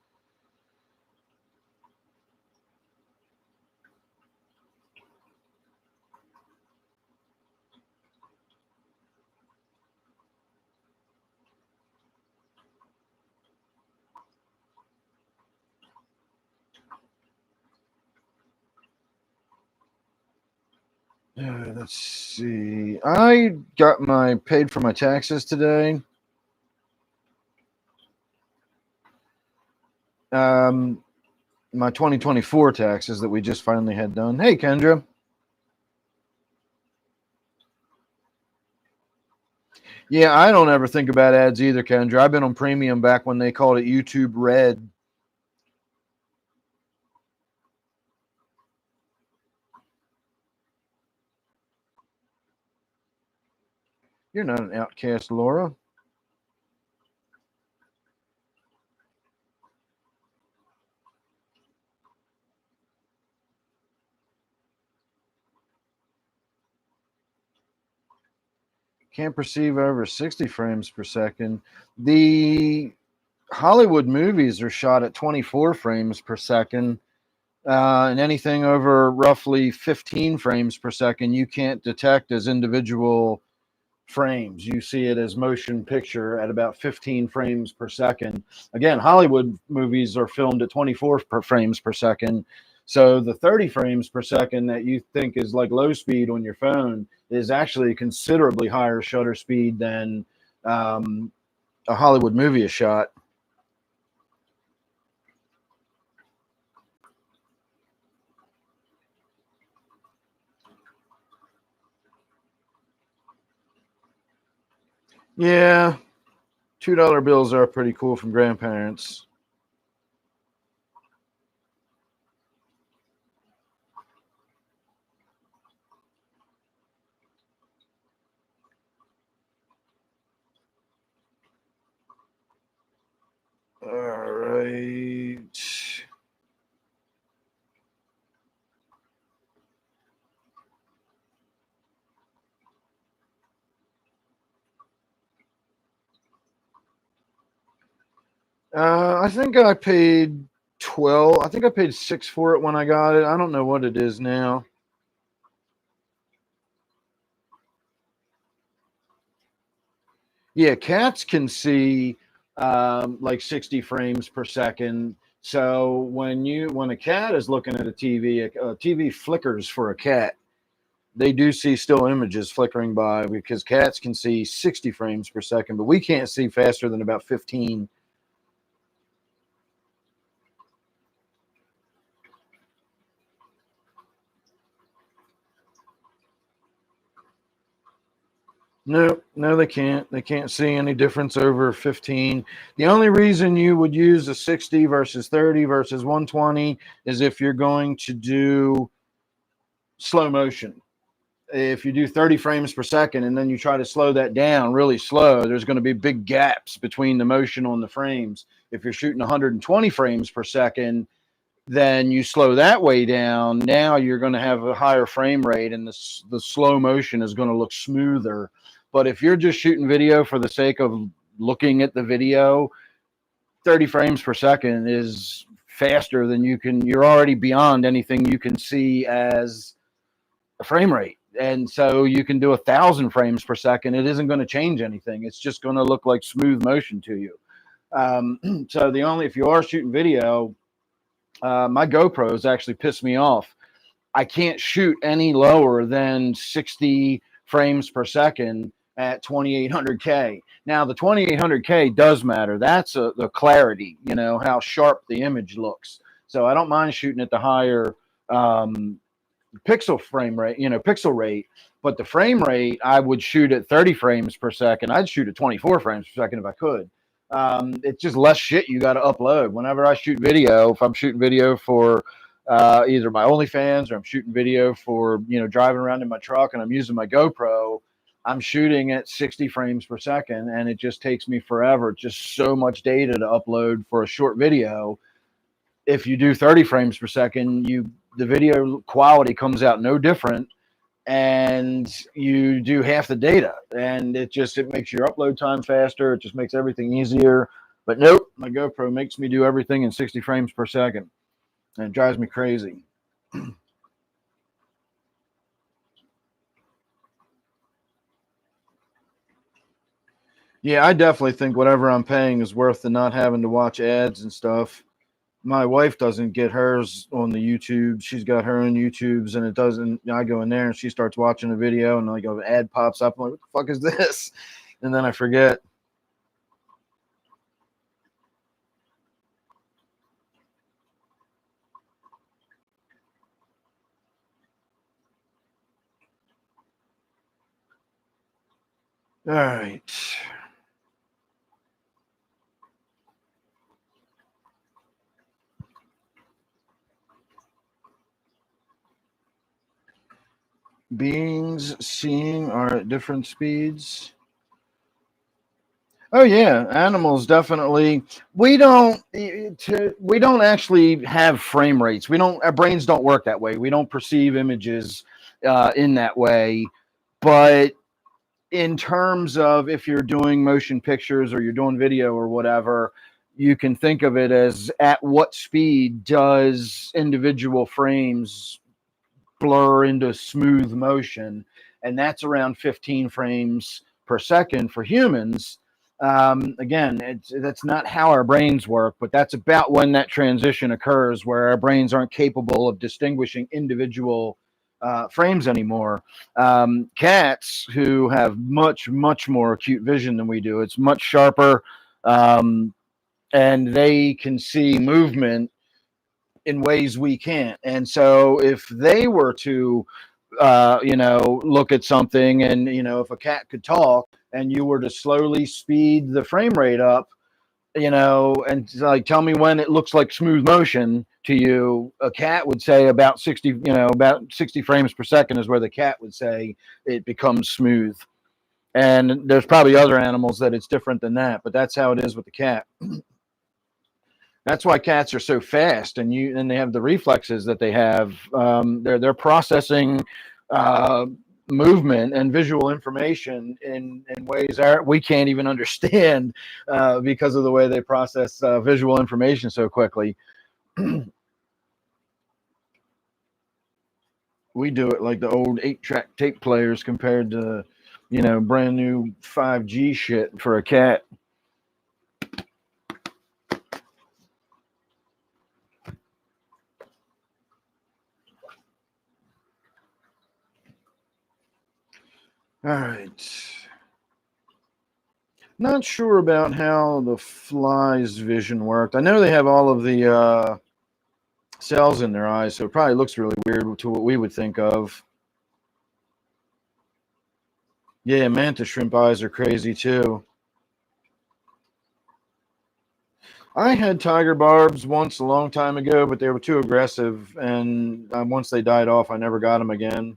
Let's see. I got paid for my taxes today. My 2024 taxes that we just finally had done. Hey, Kendra. Yeah, I don't ever think about ads either, Kendra. I've been on premium back when they called it YouTube Red. You're not an outcast, Laura. Can't perceive over 60 frames per second. The Hollywood movies are shot at 24 frames per second. And anything over roughly 15 frames per second, you can't detect as individual frames. You see it as motion picture at about 15 frames per second. Again, Hollywood movies are filmed at 24 frames per second. So the 30 frames per second that you think is like low speed on your phone is actually considerably higher shutter speed than a Hollywood movie is shot. Yeah, $2 bills are pretty cool from grandparents. All right. I think I paid 12. I think I paid 6 for it when I got it. I don't know what it is now. Yeah, cats can see like 60 frames per second. So when a cat is looking at a TV, a TV flickers for a cat. They do see still images flickering by because cats can see 60 frames per second, but we can't see faster than about 15. No, they can't. They can't see any difference over 15. The only reason you would use a 60 versus 30 versus 120 is if you're going to do slow motion. If you do 30 frames per second and then you try to slow that down really slow, there's going to be big gaps between the motion on the frames. If you're shooting 120 frames per second, then you slow that way down. Now you're going to have a higher frame rate and the slow motion is going to look smoother. But if you're just shooting video for the sake of looking at the video, 30 frames per second is faster than you're already beyond anything you can see as a frame rate. And so you can do 1,000 frames per second. It isn't going to change anything. It's just going to look like smooth motion to you. So if you are shooting video, my GoPros actually piss me off. I can't shoot any lower than 60 frames per second. at 2800K. Now, the 2800K does matter. That's the clarity, you know, how sharp the image looks. So I don't mind shooting at the higher pixel frame rate, you know, pixel rate. But the frame rate, I would shoot at 30 frames per second. I'd shoot at 24 frames per second if I could. It's just less shit you got to upload. Whenever I shoot video, if I'm shooting video for either my OnlyFans or I'm shooting video for, you know, driving around in my truck and I'm using my GoPro, I'm shooting at 60 frames per second, and it just takes me forever. It's just so much data to upload for a short video. If you do 30 frames per second, the video quality comes out no different, and you do half the data, and it makes your upload time faster. It just makes everything easier. But nope, my GoPro makes me do everything in 60 frames per second, and it drives me crazy. Yeah, I definitely think whatever I'm paying is worth the not having to watch ads and stuff. My wife doesn't get hers on the YouTube. She's got her own YouTubes, and it doesn't. I go in there and she starts watching a video, and like an ad pops up. I'm like, what the fuck is this? And then I forget. All right. Beings seeing are at different speeds. Oh yeah, animals definitely. We don't actually have frame rates. We don't. Our brains don't work that way. We don't perceive images in that way. But in terms of if you're doing motion pictures or you're doing video or whatever, you can think of it as at what speed does individual frames blur into smooth motion, and that's around 15 frames per second for humans. Again, that's not how our brains work, but that's about when that transition occurs where our brains aren't capable of distinguishing individual frames anymore. Cats who have much, much more acute vision than we do, it's much sharper, and they can see movement in ways we can't. And so if they were to you know, look at something, and you know, if a cat could talk and you were to slowly speed the frame rate up, you know, and like tell me when it looks like smooth motion to you, a cat would say about 60, you know, about 60 frames per second is where the cat would say it becomes smooth. And there's probably other animals that it's different than that, but that's how it is with the cat. That's why cats are so fast, and they have the reflexes that they have. They're processing uh, movement and visual information in ways we can't even understand because of the way they process visual information so quickly. We do it like the old 8-track tape players compared to, you know, brand new 5G shit for a cat. All right. Not sure about how the fly's vision worked. I know they have all of the cells in their eyes, so it probably looks really weird to what we would think of. Yeah, mantis shrimp eyes are crazy too. I had tiger barbs once a long time ago, but they were too aggressive, and once they died off, I never got them again.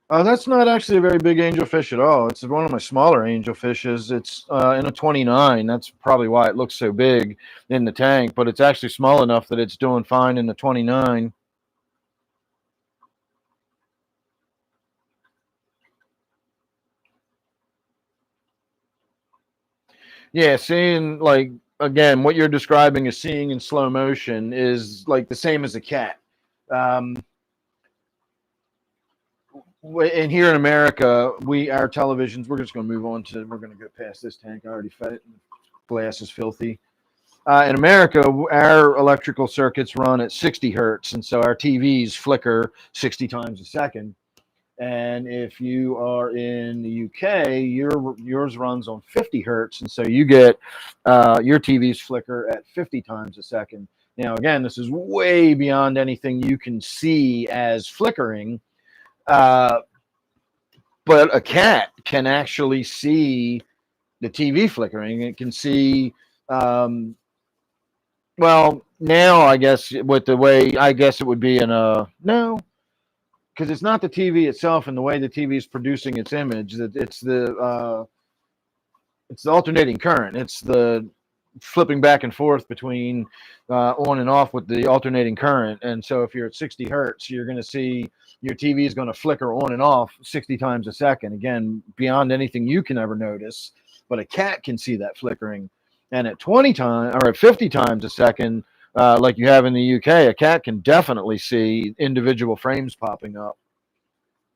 That's not actually a very big angelfish at all. It's one of my smaller angelfishes. It's in a 29. That's probably why it looks so big in the tank, but it's actually small enough that it's doing fine in the 29. Yeah, seeing like again, what you're describing as seeing in slow motion is like the same as a cat. Um, and here in America, our televisions. We're just going to move on to. We're going to go past this tank. I already fed it. Glass is filthy. In America, our electrical circuits run at 60 hertz, and so our TVs flicker 60 times a second. And if you are in the UK, yours runs on 50 hertz, and so you get your TVs flicker at 50 times a second. Now, again, this is way beyond anything you can see as flickering, uh, but a cat can actually see the TV flickering. It can see. Well, now I guess with the way I guess it would be in a no, because it's not the TV itself and the way the TV is producing its image. That it's the alternating current. It's the flipping back and forth between on and off with the alternating current. And so if you're at 60 hertz, you're going to see your TV is going to flicker on and off 60 times a second. Again, beyond anything you can ever notice. But a cat can see that flickering. And at 20 times or at 50 times a second, like you have in the UK, a cat can definitely see individual frames popping up.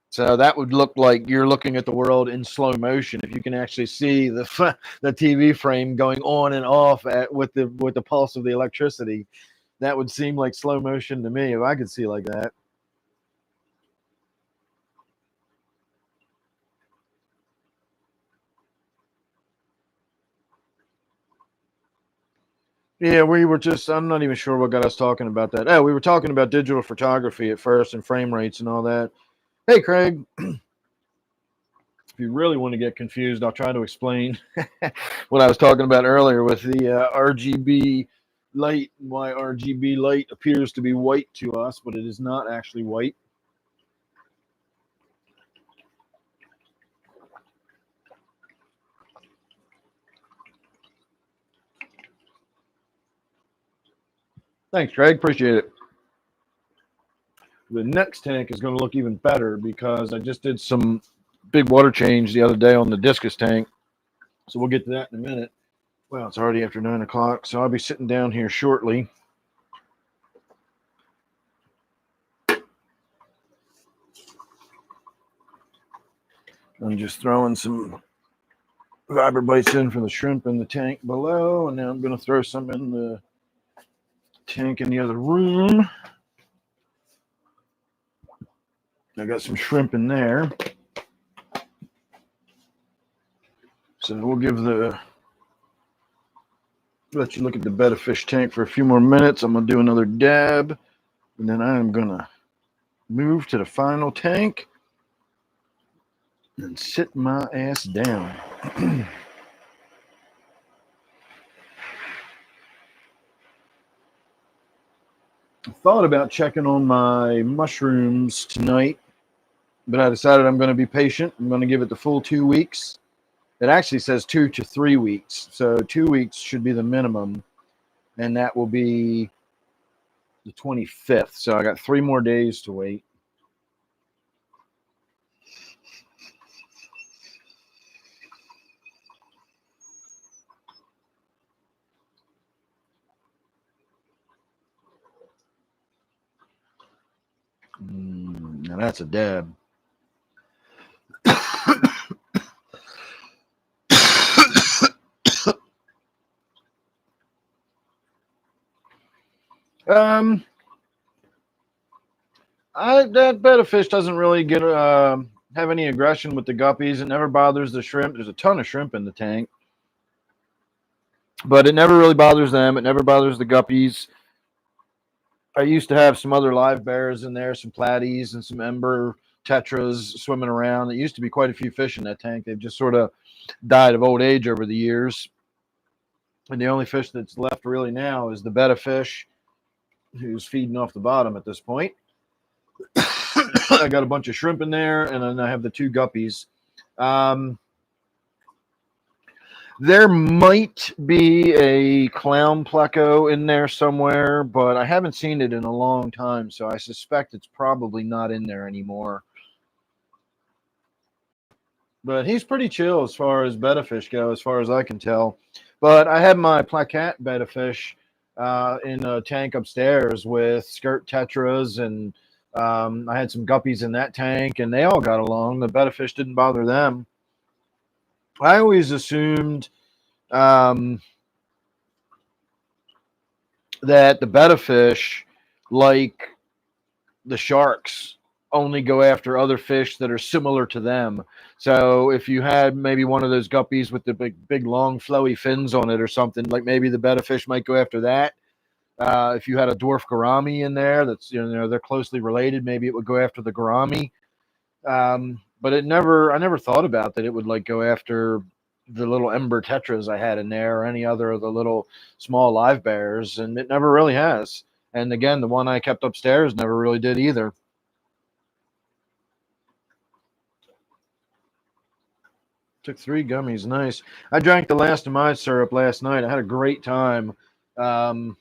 So that would look like you're looking at the world in slow motion. If you can actually see the TV frame going on and off with the pulse of the electricity, that would seem like slow motion to me if I could see like that. Yeah, we were just, I'm not even sure what got us talking about that. Oh, we were talking about digital photography at first and frame rates and all that. Hey, Craig, if you really want to get confused, I'll try to explain what I was talking about earlier with the RGB light and why RGB light appears to be white to us, but it is not actually white. Thanks, Craig. Appreciate it. The next tank is going to look even better because I just did some big water change the other day on the discus tank. So we'll get to that in a minute. Well, it's already after 9 o'clock, so I'll be sitting down here shortly. I'm just throwing some vibrobites in for the shrimp in the tank below, and now I'm going to throw some in the tank in the other room. I got some shrimp in there. So we'll let you look at the betta fish tank for a few more minutes. I'm going to do another dab, and then I'm going to move to the final tank and sit my ass down. I thought about checking on my mushrooms tonight, but I decided I'm going to be patient. I'm going to give it the full 2 weeks. It actually says 2 to 3 weeks. So 2 weeks should be the minimum, and that will be the 25th. So I got 3 more days to wait. Now that's a dab. That betta fish doesn't really get have any aggression with the guppies. It never bothers the shrimp. There's a ton of shrimp in the tank, but it never really bothers them. It never bothers the guppies. I used to have some other live bears in there, some platies and some ember tetras swimming around. There used to be quite a few fish in that tank. They've just sort of died of old age over the years. And the only fish that's left really now is the betta fish, who's feeding off the bottom at this point. I got a bunch of shrimp in there, and then I have the 2 guppies. There might be a clown pleco in there somewhere, but I haven't seen it in a long time, so I suspect it's probably not in there anymore. But he's pretty chill as far as betta fish go, as far as I can tell. But I had my placat betta fish in a tank upstairs with skirt tetras, and I had some guppies in that tank, and they all got along. The betta fish didn't bother them. I always assumed that the betta fish, like the sharks, only go after other fish that are similar to them. So if you had maybe one of those guppies with the big, long, flowy fins on it or something, like maybe the betta fish might go after that. If you had a dwarf gourami in there, that's they're closely related, maybe it would go after the gourami. But I never thought about that it would like go after the little ember tetras I had in there or any other of the little small live bears, and it never really has. And again, the one I kept upstairs never really did either. Took 3 gummies, nice. I drank the last of my syrup last night. I had a great time. Um,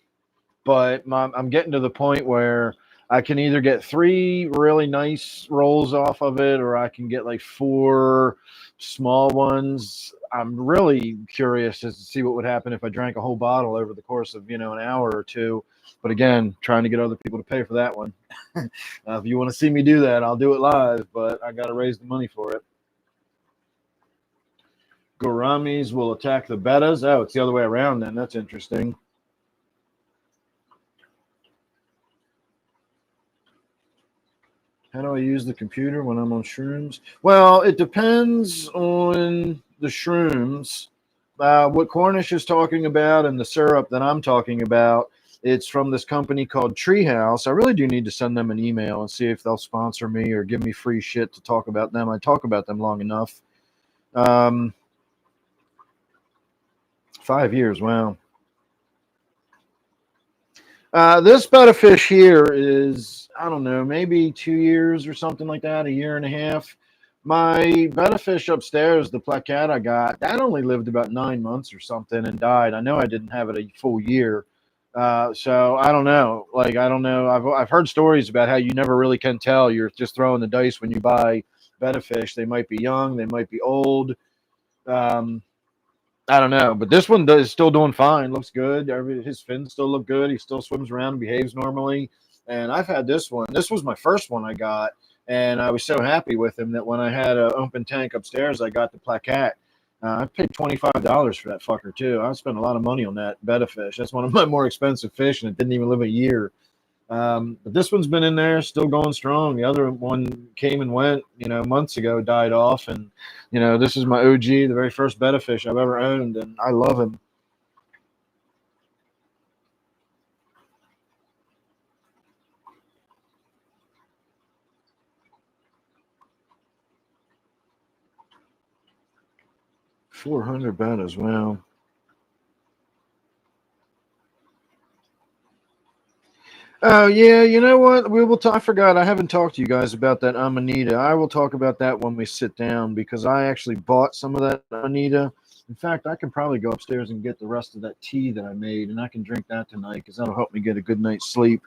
but I'm getting to the point where I can either get 3 really nice rolls off of it, or I can get like 4 small ones. I'm really curious to see what would happen if I drank a whole bottle over the course of an hour or two. But again, trying to get other people to pay for that one. If you want to see me do that, I'll do it live, but I got to raise the money for it. Gouramis will attack the bettas. Oh, it's the other way around then. That's interesting. How do I use the computer when I'm on shrooms? Well, it depends on the shrooms. What Cornish is talking about and the syrup that I'm talking about, it's from this company called Treehouse. I really do need to send them an email and see if they'll sponsor me or give me free shit to talk about them. I talk about them long enough. 5 years, wow. This betta fish here is, I don't know, maybe 2 years or something like that, a year and a half. My betta fish upstairs, the placat I got, that only lived about 9 months or something and died. I know I didn't have it a full year. So I don't know. Like, I don't know. I've heard stories about how you never really can tell. You're just throwing the dice when you buy betta fish. They might be young, they might be old. Um, I don't know, but this one is still doing fine. Looks good. His fins still look good. He still swims around and behaves normally. And I've had this one. This was my first one I got, and I was so happy with him that when I had an open tank upstairs, I got the placat. I paid $25 for that fucker too. I spent a lot of money on that betta fish. That's one of my more expensive fish, and it didn't even live a year. But this one's been in there, still going strong. The other one came and went, months ago, died off, and this is my OG, the very first betta fish I've ever owned, and I love him. $400 bettas, wow. Oh yeah, you know what? We will. I forgot. I haven't talked to you guys about that amanita. I will talk about that when we sit down because I actually bought some of that amanita. In fact, I can probably go upstairs and get the rest of that tea that I made, and I can drink that tonight because that'll help me get a good night's sleep.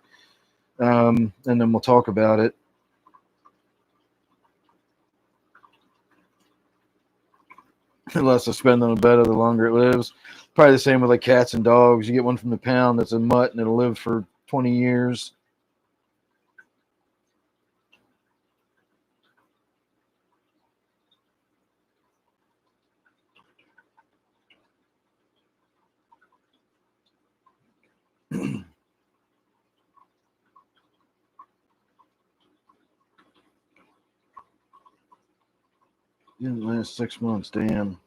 And then we'll talk about it. The less I spend on a bed, the longer it lives. Probably the same with like cats and dogs. You get one from the pound that's a mutt, and it'll live for 20 years. In the last 6 months, damn.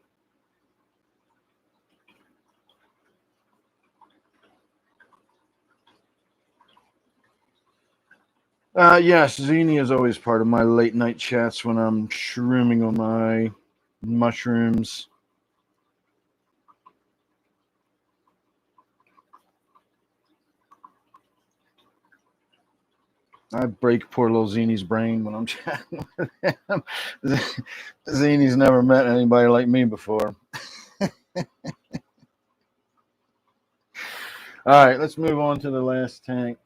Yes, Zini is always part of my late night chats when I'm shrooming on my mushrooms. I break poor little Zini's brain when I'm chatting with him. Zini's never met anybody like me before. All right, let's move on to the last tank.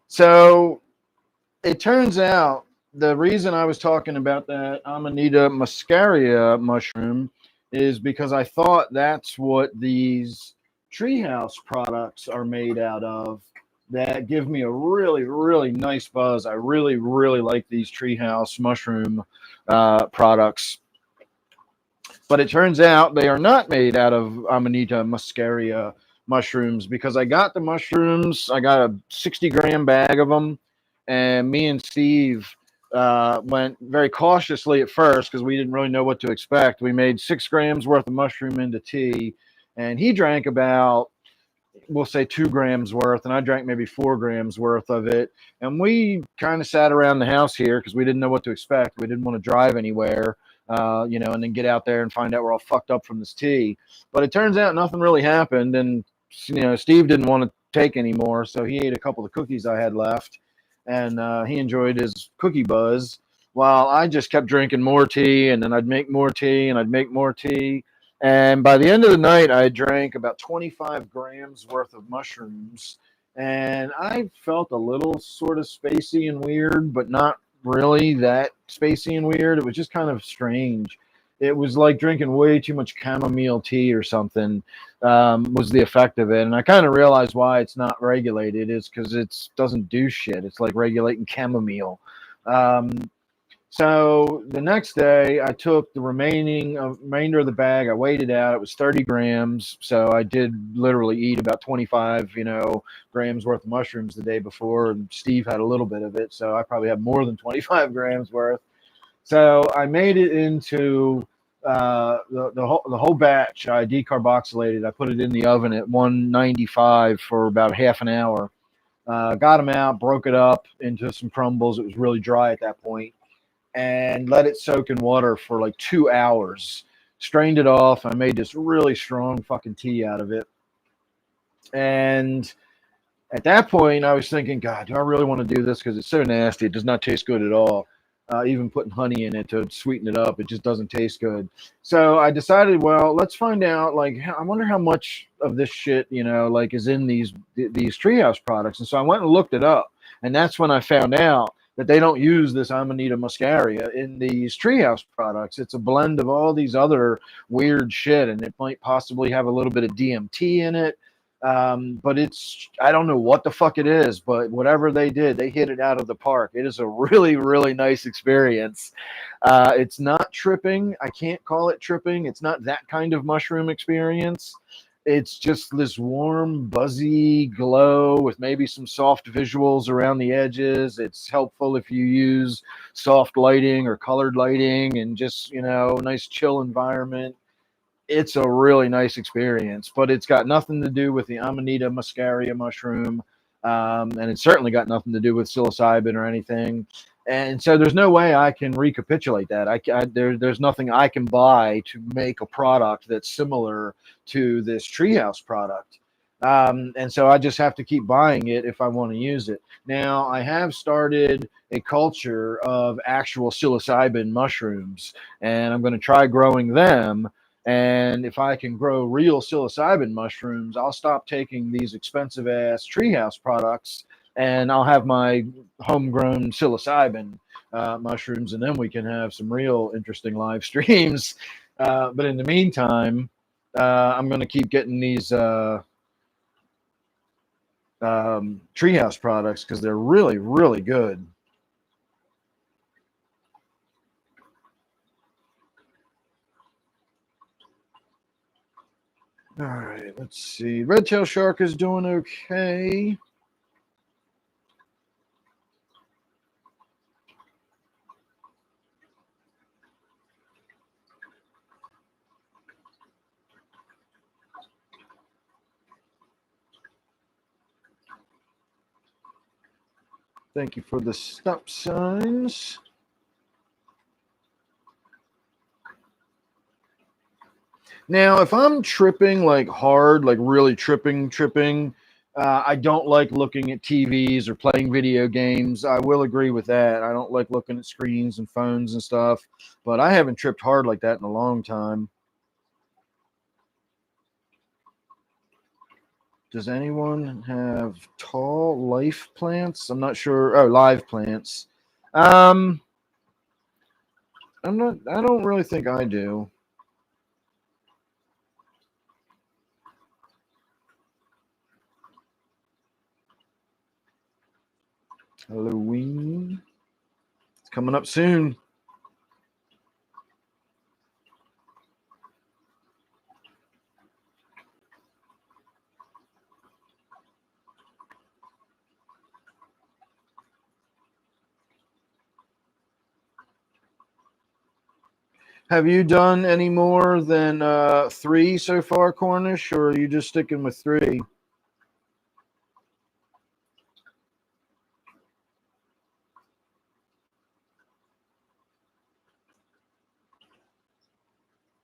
So it turns out the reason I was talking about that Amanita muscaria mushroom is because I thought that's what these treehouse products are made out of that give me a really, really nice buzz. I really, really like these treehouse mushroom products. But it turns out they are not made out of Amanita muscaria. mushrooms because I got the mushrooms. I got a 60-gram bag of them, and me and Steve went very cautiously at first because we didn't really know what to expect. We made 6 grams worth of mushroom into tea, and he drank about, we'll say, 2 grams worth, and I drank maybe 4 grams worth of it. And we kind of sat around the house here because we didn't know what to expect. We didn't want to drive anywhere, and then get out there and find out we're all fucked up from this tea. But it turns out nothing really happened, and Steve didn't want to take any more, so he ate a couple of cookies I had left, and he enjoyed his cookie buzz. While I just kept drinking more tea, and then I'd make more tea, and I'd make more tea. And by the end of the night, I drank about 25 grams worth of mushrooms. And I felt a little sort of spacey and weird, but not really that spacey and weird. It was just kind of strange. It was like drinking way too much chamomile tea or something, was the effect of it. And I kind of realized why it's not regulated is because it doesn't do shit. It's like regulating chamomile. So the next day, I took the remainder of the bag. I weighed it out. It was 30 grams. So I did literally eat about 25, grams worth of mushrooms the day before, and Steve had a little bit of it. So I probably had more than 25 grams worth. So I made it into the whole batch. I decarboxylated. I put it in the oven at 195 for about half an hour. Got them out, broke it up into some crumbles. It was really dry at that point, and let it soak in water for like 2 hours. Strained it off. I made this really strong fucking tea out of it. And at that point, I was thinking, God, do I really want to do this? Because it's so nasty. It does not taste good at all. Even putting honey in it to sweeten it up, it just doesn't taste good. So I decided, well, let's find out. Like, I wonder how much of this shit, is in these treehouse products. And so I went and looked it up, and that's when I found out that they don't use this Amanita muscaria in these treehouse products. It's a blend of all these other weird shit, and it might possibly have a little bit of DMT in it. But I don't know what the fuck it is, but whatever they did, they hit it out of the park. It is a really, really nice experience. It's not tripping. I can't call it tripping. It's not that kind of mushroom experience. It's just this warm, buzzy glow with maybe some soft visuals around the edges. It's helpful if you use soft lighting or colored lighting and just, nice chill environment. It's a really nice experience, but it's got nothing to do with the Amanita muscaria mushroom. And it's certainly got nothing to do with psilocybin or anything. And so there's no way I can recapitulate that. There's nothing I can buy to make a product that's similar to this treehouse product. And so I just have to keep buying it if I want to use it. Now, I have started a culture of actual psilocybin mushrooms, and I'm going to try growing them. And if I can grow real psilocybin mushrooms, I'll stop taking these expensive ass treehouse products, and I'll have my homegrown psilocybin mushrooms, and then we can have some real interesting live streams. But in the meantime, I'm going to keep getting these treehouse products because they're really, really good. All right, let's see. Red-tailed shark is doing okay. Thank you for the stop signs. Now, if I'm tripping like hard, like really tripping, I don't like looking at TVs or playing video games. I will agree with that. I don't like looking at screens and phones and stuff, but I haven't tripped hard like that in a long time. Does anyone have tall life plants? I'm not sure. Oh, live plants. I don't really think I do. Halloween. It's coming up soon. Have you done any more than 3 so far, Cornish, or are you just sticking with 3?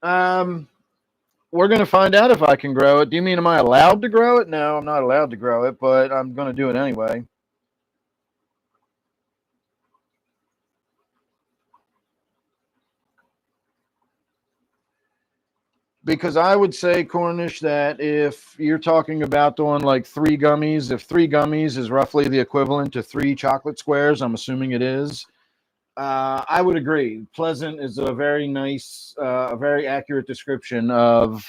Um, we're going to find out if I can grow it. Do you mean am I allowed to grow it? No, I'm not allowed to grow it, but I'm going to do it anyway. Because I would say, Cornish, that if you're talking about doing like 3 gummies, if 3 gummies is roughly the equivalent to 3 chocolate squares, I'm assuming it is. I would agree. Pleasant is a very nice, a very accurate description of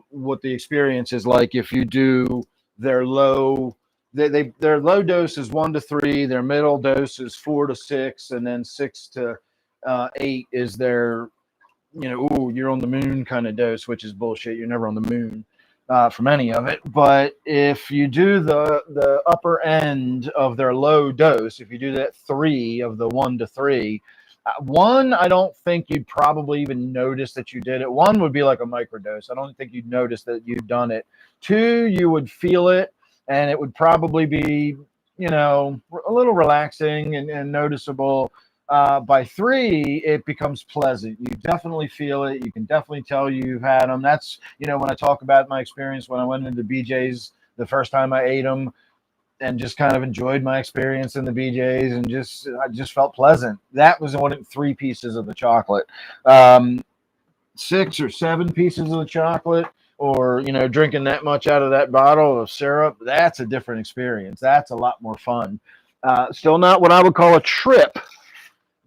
what the experience is like if you do their low. Their low dose is 1 to 3. Their middle dose is 4 to 6, and then 6 to 8 is their ooh, you're on the moon kind of dose, which is bullshit. You're never on the moon from any of it. But if you do the upper end of their low dose, if you do that 3 of the 1 to 3, one, I don't think you'd probably even notice that you did it. One would be like a microdose. I don't think you'd notice that you'd done it. 2, you would feel it, and it would probably be, a little relaxing and noticeable. By 3, it becomes pleasant. You definitely feel it. You can definitely tell you've had them. That's, when I talk about my experience when I went into BJ's the first time I ate them and just kind of enjoyed my experience in the BJ's and I just felt pleasant. That was only 3 pieces of the chocolate. 6 or 7 pieces of the chocolate or, drinking that much out of that bottle of syrup, that's a different experience. That's a lot more fun. Still not what I would call a trip,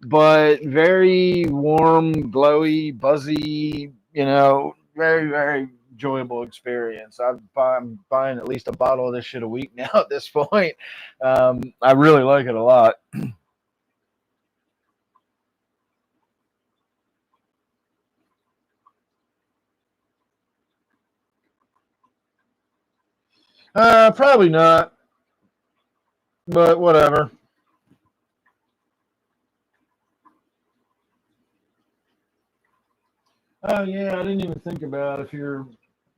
but very warm, glowy, buzzy, very, very enjoyable experience. I'm buying at least a bottle of this shit a week now at this point. I really like it a lot. Probably not, but whatever. Oh, yeah, I didn't even think about if you're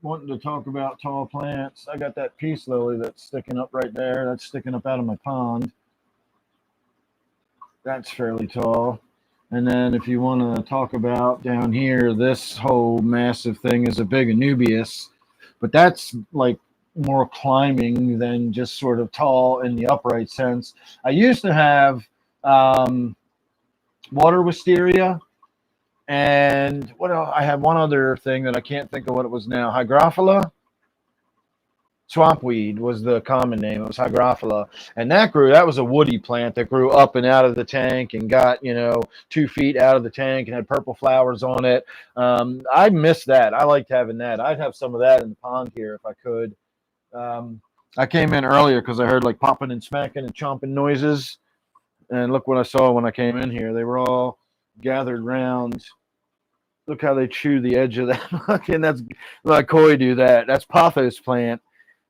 wanting to talk about tall plants. I got that peace lily that's sticking up right there. That's sticking up out of my pond. That's fairly tall. And then if you want to talk about down here, this whole massive thing is a big Anubias, but that's like more climbing than just sort of tall in the upright sense. I used to have um, water wisteria, and what else? I had one other thing that I can't think of what it was now. Hygrophila. Swampweed was the common name. It was hygrophila, and that was a woody plant that grew up and out of the tank and got 2 feet out of the tank and had purple flowers on it. I miss that. I liked having that. I'd have some of that in the pond here if I could. Um, I came in earlier because I heard like popping and smacking and chomping noises, and look what I saw when I came in here. They were all gathered round. Look how they chew the edge of that. And that's like koi do that. That's pothos plant,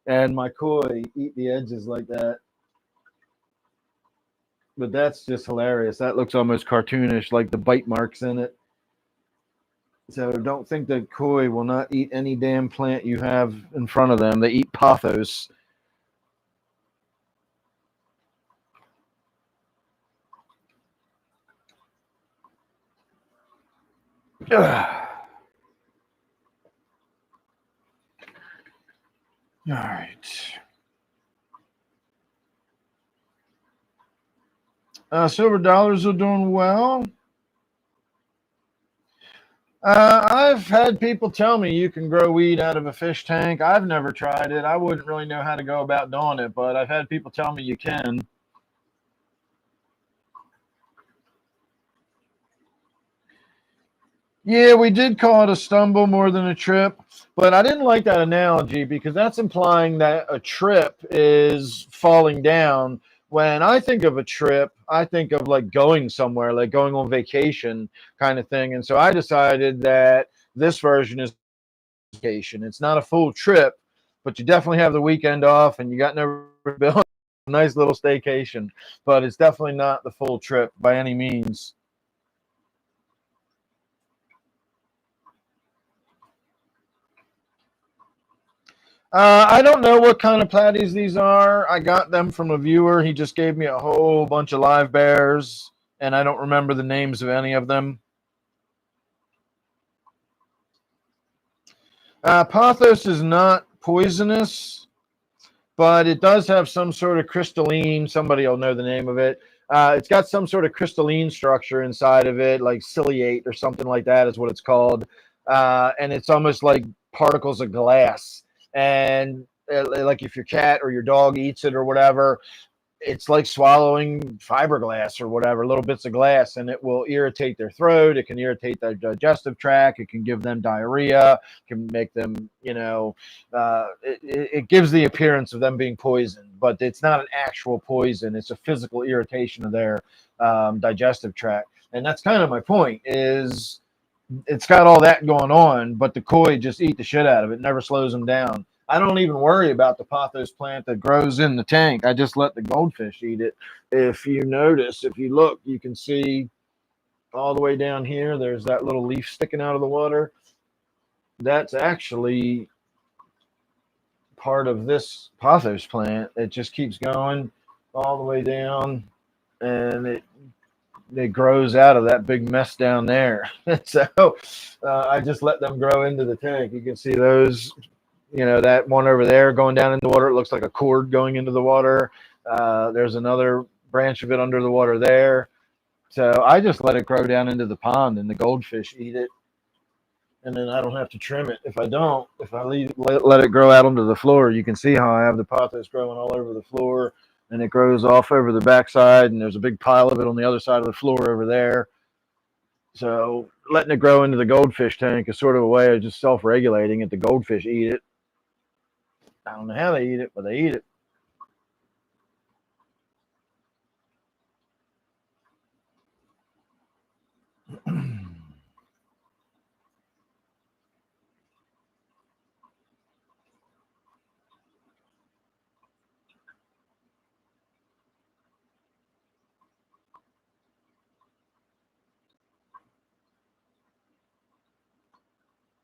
and my koi eat the edges like that. But that's just hilarious. That looks almost cartoonish, like the bite marks in it. So don't think that koi will not eat any damn plant you have in front of them. They eat pothos. All right. Silver dollars are doing well. I've had people tell me you can grow weed out of a fish tank. I've never tried it. I wouldn't really know how to go about doing it, but I've had people tell me you can. Yeah, we did call it a stumble more than a trip, but I didn't like that analogy because that's implying that a trip is falling down. When I think of a trip, I think of like going somewhere, like going on vacation kind of thing. And so I decided that this version is vacation. It's not a full trip, but you definitely have the weekend off and you got no bill. Nice little staycation, but it's definitely not the full trip by any means. I don't know what kind of platies these are. I got them from a viewer. He just gave me a whole bunch of live bears, and I don't remember the names of any of them. Pothos is not poisonous, but it does have some sort of crystalline, somebody will know the name of it. It's got some sort of crystalline structure inside of it, like ciliate or something like that is what it's called. And it's almost like particles of glass. And like if your cat or your dog eats it or whatever, it's like swallowing fiberglass or whatever, little bits of glass, and it will irritate their throat. It can irritate their digestive tract. It can give them diarrhea. It can make them, it gives the appearance of them being poisoned, but it's not an actual poison. It's a physical irritation of their digestive tract. And that's kind of my point is it's got all that going on, but the koi just eat the shit out of it, never slows them down. I don't even worry about the pothos plant that grows in the tank. I just let the goldfish eat it. If you notice, if you look, you can see all the way down here, there's that little leaf sticking out of the water. That's actually part of this pothos plant. It just keeps going all the way down, and it grows out of that big mess down there. So I just let them grow into the tank. You can see those, that one over there going down in the water. It looks like a cord going into the water. There's another branch of it under the water there. So I just let it grow down into the pond, and the goldfish eat it. And then I don't have to trim it. If I don't, if I let it grow out onto the floor, you can see how I have the pothos growing all over the floor, and it grows off over the backside, and there's a big pile of it on the other side of the floor over there. So letting it grow into the goldfish tank is sort of a way of just self-regulating it. The goldfish eat it. I don't know how they eat it, but they eat it.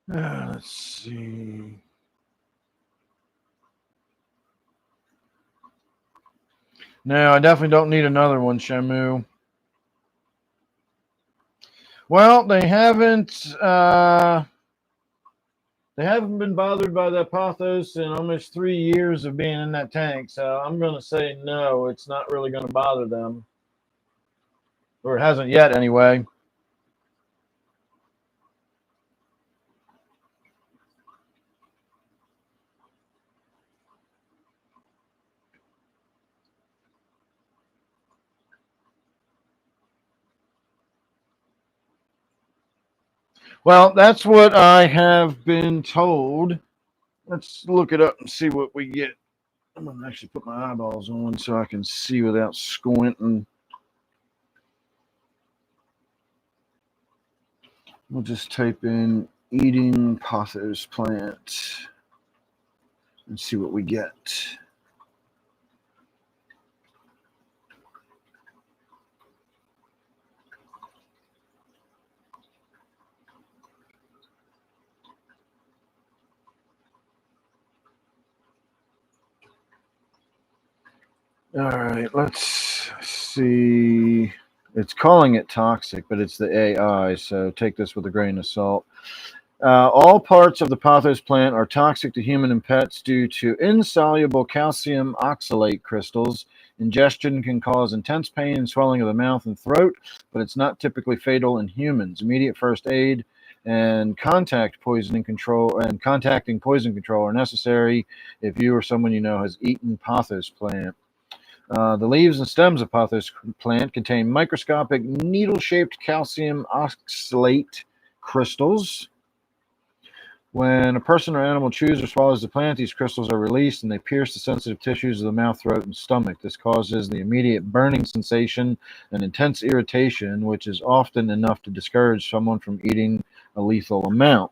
Let's see. No, I definitely don't need another one, Shamu. Well, they haven't been bothered by that pothos in almost 3 years of being in that tank. So I'm going to say no, it's not really going to bother them, or it hasn't yet anyway. Well, that's what I have been told. Let's look it up and see what we get. I'm going to actually put my eyeballs on so I can see without squinting. We'll just type in eating pothos plant and see what we get. All right, let's see. It's calling it toxic, but it's the AI, so take this with a grain of salt. All parts of the pothos plant are toxic to human and pets due to insoluble calcium oxalate crystals. Ingestion can cause intense pain and swelling of the mouth and throat, but it's not typically fatal in humans. Immediate first aid and contacting poison control are necessary if you or someone you know has eaten pothos plant. The leaves and stems of pothos plant contain microscopic needle-shaped calcium oxalate crystals. When a person or animal chews or swallows the plant, these crystals are released and they pierce the sensitive tissues of the mouth, throat, and stomach. This causes the immediate burning sensation and intense irritation, which is often enough to discourage someone from eating a lethal amount.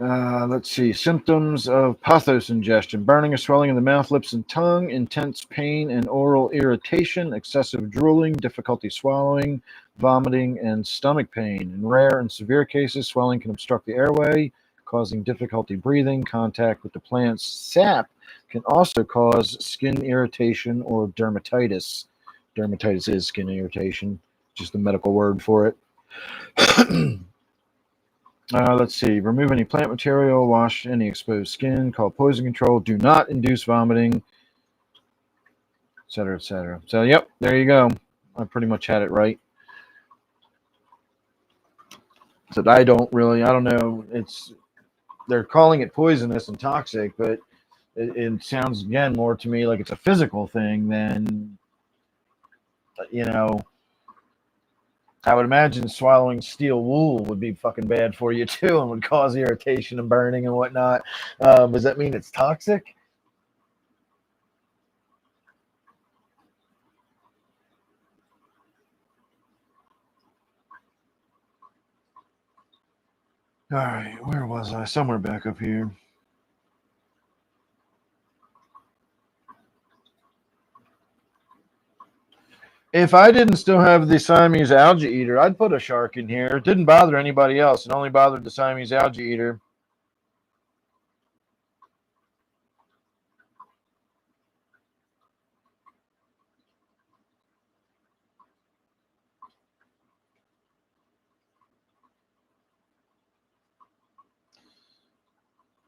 Let's see. Symptoms of pothos ingestion: burning or swelling in the mouth, lips, and tongue, intense pain and oral irritation, excessive drooling, difficulty swallowing, vomiting, and stomach pain. In rare and severe cases, swelling can obstruct the airway, causing difficulty breathing. Contact with the plant's sap can also cause skin irritation or dermatitis. Dermatitis is skin irritation, just the medical word for it. Let's see. Remove any plant material, wash any exposed skin, call poison control, do not induce vomiting, etc., etc. So, yep, there you go. I pretty much had it right. So I don't know. They're calling it poisonous and toxic, but it sounds again more to me like it's a physical thing than, you know, I would imagine swallowing steel wool would be fucking bad for you too and would cause irritation and burning and whatnot. Does that mean it's toxic? All right, where was I? Somewhere back up here. If I didn't still have the Siamese algae eater, I'd put a shark in here. It didn't bother anybody else. It only bothered the Siamese algae eater.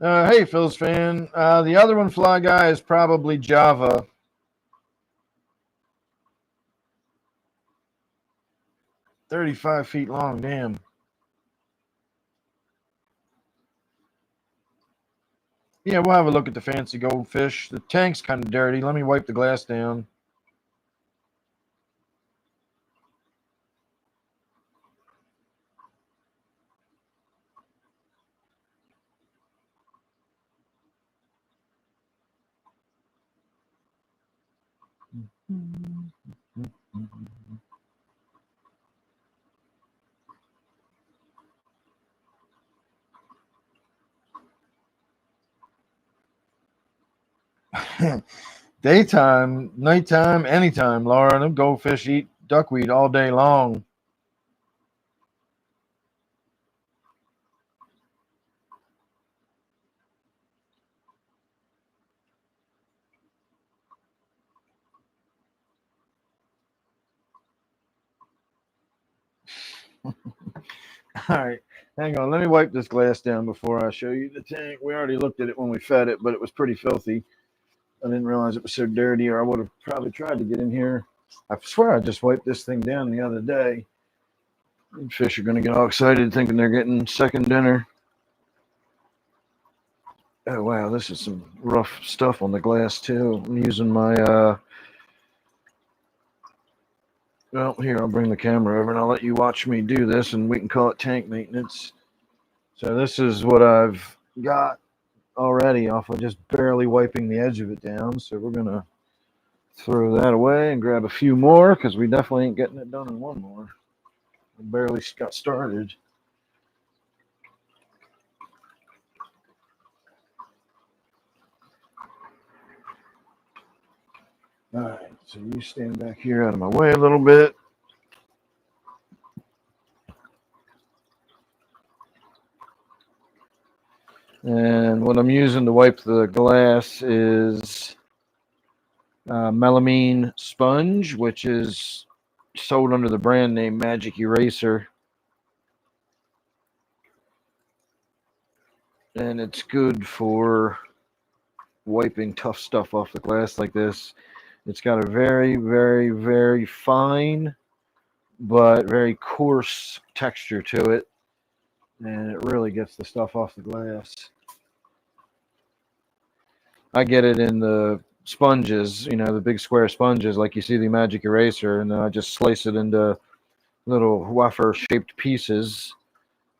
Hey, Phil's fan. The other one, Fly Guy, is probably Java. $35 feet long, damn. Yeah, we'll have a look at the fancy goldfish. The tank's kind of dirty. Let me wipe the glass down. Daytime, nighttime, anytime, Laura. Them goldfish eat duckweed all day long. All right, hang on. Let me wipe this glass down before I show you the tank. We already looked at it when we fed it, but it was pretty filthy. I didn't realize it was so dirty, or I would have probably tried to get in here. I swear I just wiped this thing down the other day. Fish are going to get all excited thinking they're getting second dinner. Oh, wow. This is some rough stuff on the glass, too. I'm using my, well, here, I'll bring the camera over and I'll let you watch me do this, and we can call it tank maintenance. So this is what I've got already off of just barely wiping the edge of it down. So we're going to throw that away and grab a few more because we definitely ain't getting it done in one more. We barely got started. All right, so you stand back here out of my way a little bit. And what I'm using to wipe the glass is melamine sponge, which is sold under the brand name Magic Eraser. And it's good for wiping tough stuff off the glass like this. It's got a very, very, very fine but very coarse texture to it. And it really gets the stuff off the glass. I get it in the sponges, the big square sponges like you see the Magic Eraser, and then I just slice it into little wafer shaped pieces,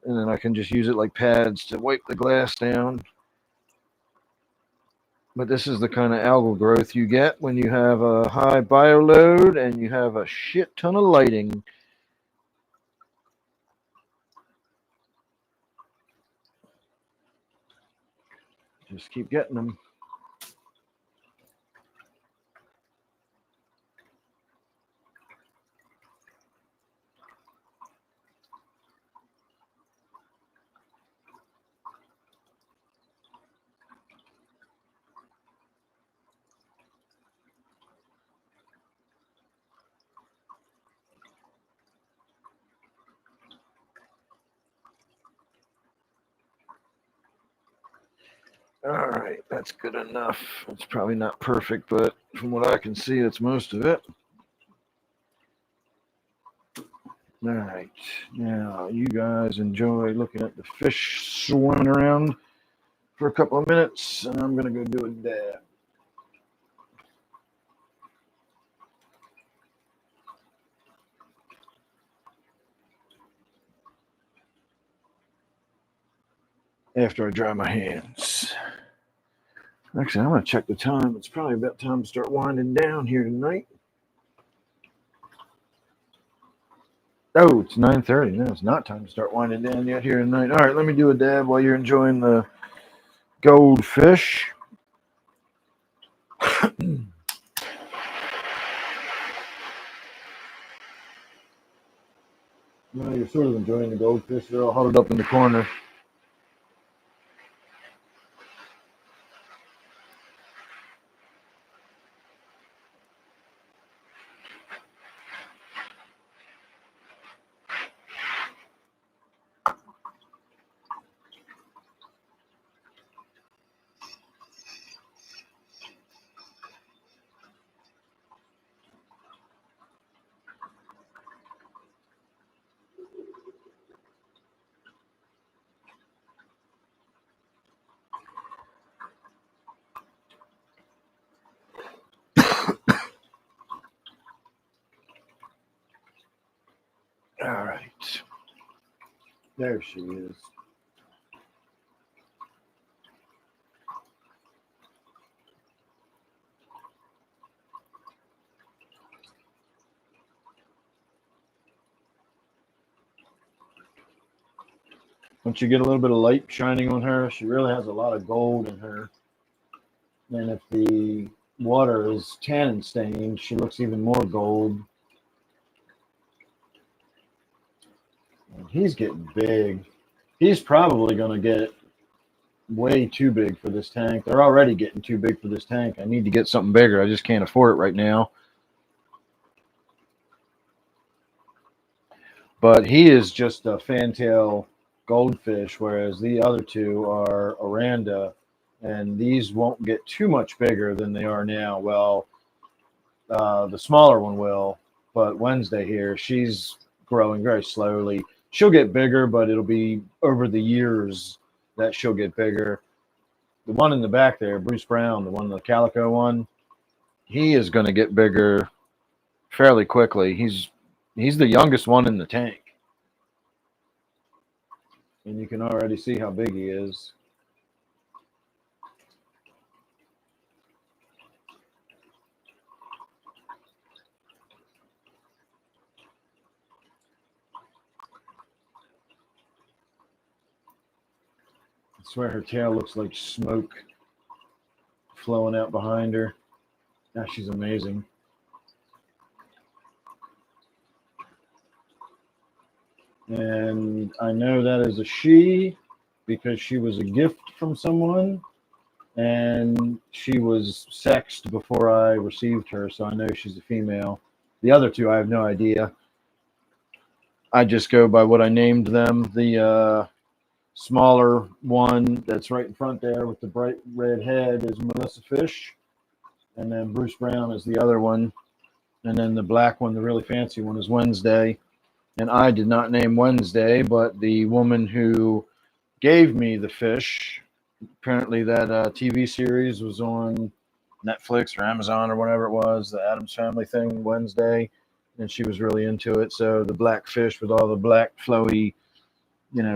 and then I can just use it like pads to wipe the glass down. But this is the kind of algal growth you get when you have a high bioload and you have a shit ton of lighting. Just keep getting them. All right, that's good enough. It's probably not perfect, but from what I can see, it's most of it. All right, now you guys enjoy looking at the fish swimming around for a couple of minutes, and I'm going to go do a dab. After I dry my hands. Actually, I'm going to check the time. It's probably about time to start winding down here tonight. Oh, it's 9:30. No, it's not time to start winding down yet here tonight. All right, let me do a dab while you're enjoying the goldfish. Well, you're sort of enjoying the goldfish. They're all huddled up in the corner. All right. There she is. Once you get a little bit of light shining on her, she really has a lot of gold in her. And if the water is tannin stained, she looks even more gold. And he's getting big. He's probably going to get way too big for this tank. They're already getting too big for this tank. I need to get something bigger. I just can't afford it right now. But he is just a fantail goldfish, whereas the other two are Oranda, and these won't get too much bigger than they are now. Well, the smaller one will, but Wednesday here, she's growing very slowly. She'll get bigger, but it'll be over the years that she'll get bigger. The one in the back there, Bruce Brown, the one, the calico one, he is going to get bigger fairly quickly. He's the youngest one in the tank. And you can already see how big he is. I swear her tail looks like smoke flowing out behind her. Yeah, she's amazing. And I know that is a she because she was a gift from someone, and she was sexed before I received her, so I know she's a female. The other two, I have no idea. I just go by what I named them. The smaller one that's right in front there with the bright red head is Melissa Fish, and then Bruce Brown is the other one, and then the black one, the really fancy one, is Wednesday. And I did not name Wednesday, but the woman who gave me the fish, apparently that TV series was on Netflix or Amazon or whatever it was, the Addams Family thing, Wednesday, and she was really into it. So the black fish with all the black flowy,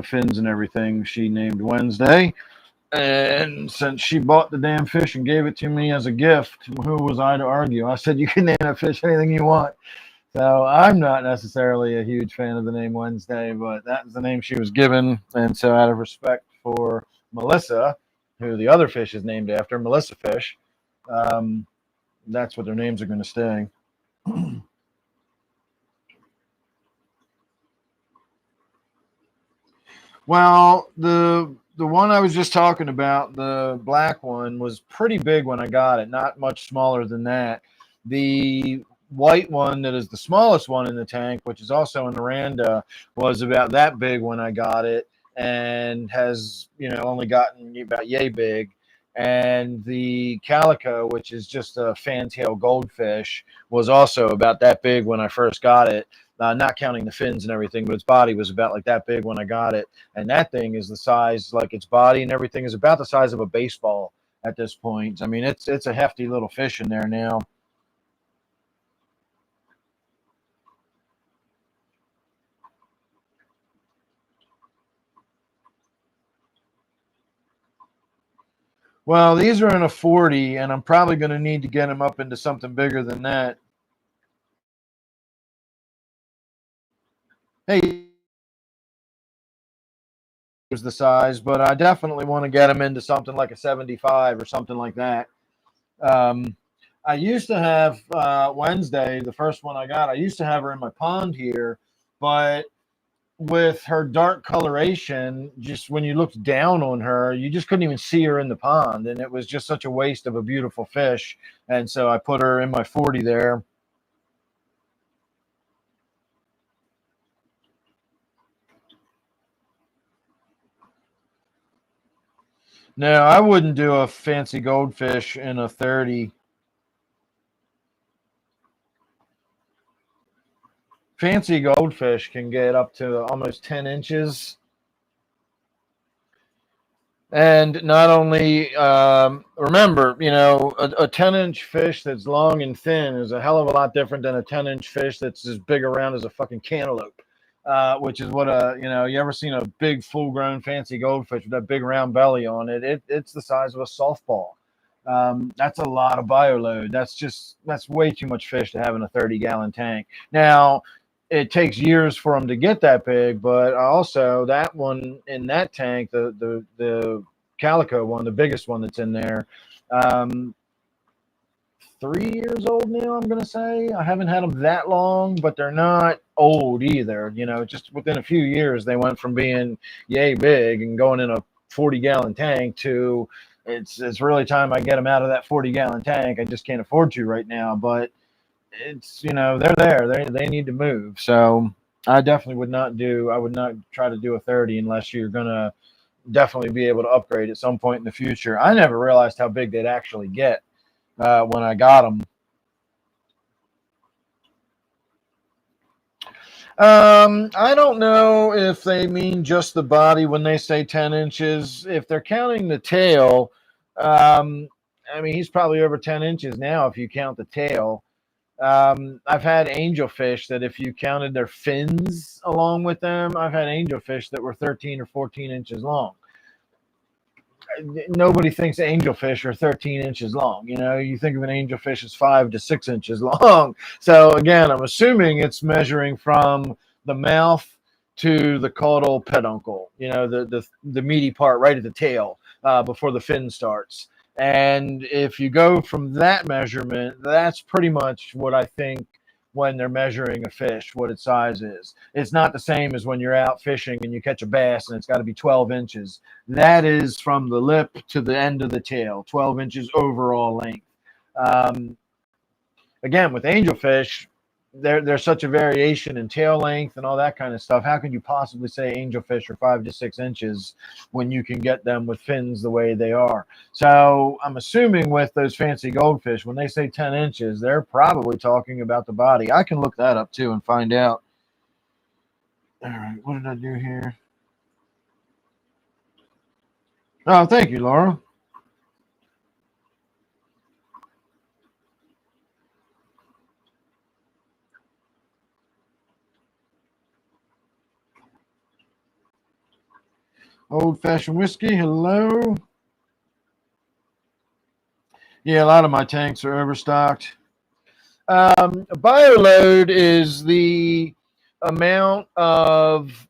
fins and everything, she named Wednesday. And since she bought the damn fish and gave it to me as a gift, who was I to argue? I said, you can name that fish anything you want. So I'm not necessarily a huge fan of the name Wednesday, but that's the name she was given. And so out of respect for Melissa, who the other fish is named after, Melissa fish. That's what their names are going to stay. Well, the one I was just talking about, the black one, was pretty big when I got it. Not much smaller than that. The white one, that is the smallest one in the tank, which is also in the Randa, was about that big when I got it, and has only gotten about yay big. And the calico, which is just a fantail goldfish, was also about that big when I first got it. Not counting the fins and everything, but its body was about like that big when I got it. And that thing is the size, like its body and everything is about the size of a baseball at this point. I mean, it's a hefty little fish in there now. Well, these are in a 40, and I'm probably going to need to get them up into something bigger than that. Hey, here's the size, but I definitely want to get them into something like a 75 or something like that. Um, I used to have Wednesday, the first one I got, I used to have her in my pond here, but with her dark coloration, just when you looked down on her, you just couldn't even see her in the pond. And it was just such a waste of a beautiful fish. And so I put her in my 40 there. No, I wouldn't do a fancy goldfish in a 30. Fancy goldfish can get up to almost 10 inches. And not only, remember, a 10-inch fish that's long and thin is a hell of a lot different than a 10-inch fish that's as big around as a fucking cantaloupe, which is what you ever seen a big full-grown fancy goldfish with that big round belly on it? It's the size of a softball. That's a lot of bioload. That's way too much fish to have in a 30-gallon tank. Now, it takes years for them to get that big, but also that one in that tank, the calico one, the biggest one that's in there, 3 years old now, I'm gonna say. I haven't had them that long, but they're not old either. Just within a few years they went from being yay big and going in a 40-gallon tank to it's really time I get them out of that 40-gallon tank. I just can't afford to right now, but it's they're there. They need to move. So I definitely would not try to do a 30 unless you're gonna definitely be able to upgrade at some point in the future. I never realized how big they'd actually get when I got them. I don't know if they mean just the body when they say 10 inches. If they're counting the tail, I mean, he's probably over 10 inches now if you count the tail. I've had angelfish that if you counted their fins along with them, I've had angelfish that were 13 or 14 inches long. Nobody thinks angelfish are 13 inches long. You think of an angelfish as 5 to 6 inches long. So again, I'm assuming it's measuring from the mouth to the caudal peduncle, the meaty part right at the tail before the fin starts. And if you go from that measurement, that's pretty much what I think when they're measuring a fish, what its size is. It's not the same as when you're out fishing and you catch a bass and it's got to be 12 inches. That is from the lip to the end of the tail, 12 inches overall length. Um, Again, with angelfish, there's such a variation in tail length and all that kind of stuff. How can you possibly say angelfish are 5 to 6 inches when you can get them with fins the way they are? So I'm assuming with those fancy goldfish, when they say 10 inches, they're probably talking about the body. I can look that up too and find out. All right, what did I do here? Oh, thank you, Laura. Old fashioned whiskey, hello. Yeah, a lot of my tanks are overstocked. Bioload is the amount of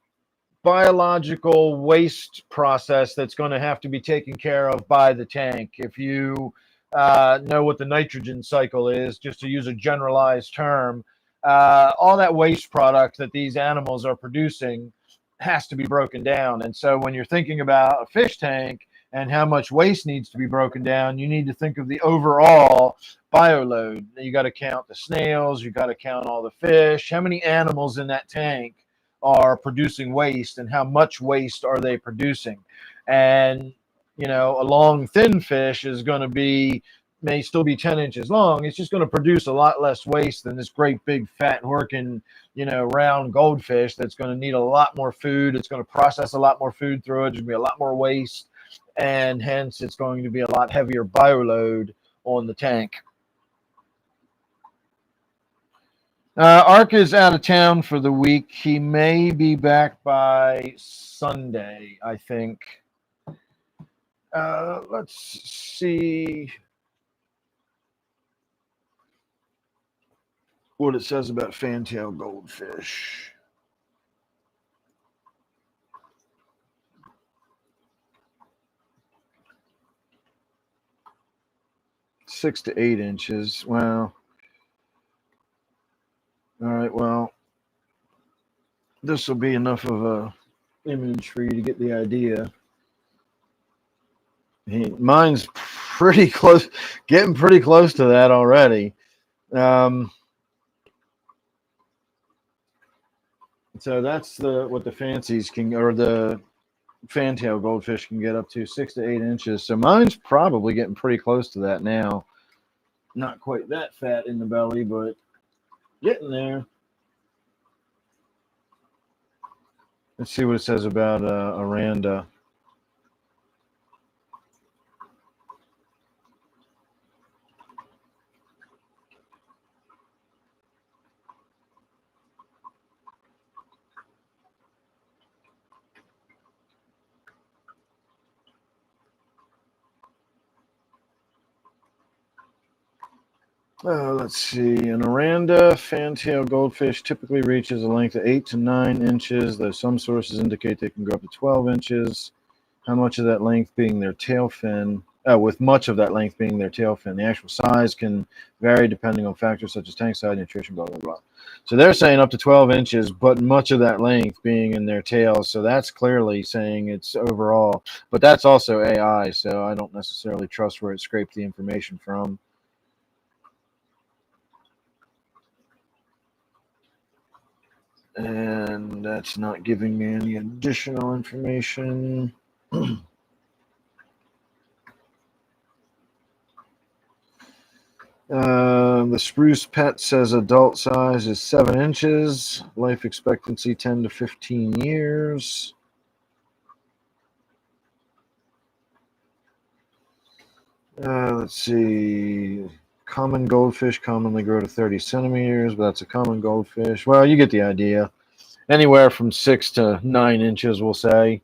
biological waste process that's going to have to be taken care of by the tank. If you know what the nitrogen cycle is, just to use a generalized term, all that waste product that these animals are producing has to be broken down. And so when you're thinking about a fish tank and how much waste needs to be broken down, you need to think of the overall bioload. You got to count the snails, you got to count all the fish, how many animals in that tank are producing waste and how much waste are they producing. And you know, a long thin fish is going to be, may still be 10 inches long. It's just going to produce a lot less waste than this great big fat working, you know, round goldfish that's going to need a lot more food. It's going to process a lot more food through it. There's going to be a lot more waste, and hence it's going to be a lot heavier bioload on the tank. Ark is out of town for the week. He may be back by Sunday, I think. Let's see what it says about fantail goldfish. Six to 8 inches. Wow. All right, well, this will be enough of a image for you to get the idea. Mine's pretty close, getting pretty close to that already. So that's what the fancies can, or the fantail goldfish can get up to, 6 to 8 inches. So mine's probably getting pretty close to that now. Not quite that fat in the belly, but getting there. Let's see what it says about Aranda. Let's see. An Aranda fantail goldfish typically reaches a length of 8 to 9 inches, though some sources indicate they can go up to 12 inches. How much of that length being their tail fin? With much of that length being their tail fin. The actual size can vary depending on factors such as tank size, nutrition, blah, blah, blah. So they're saying up to 12 inches, but much of that length being in their tails. So that's clearly saying it's overall. But that's also AI, so I don't necessarily trust where it scraped the information from. And that's not giving me any additional information. The spruce pet says adult size is 7 inches, life expectancy 10 to 15 years. Let's see. Common goldfish commonly grow to 30 centimeters, but that's a common goldfish. Well, you get the idea. Anywhere from 6 to 9 inches, we'll say.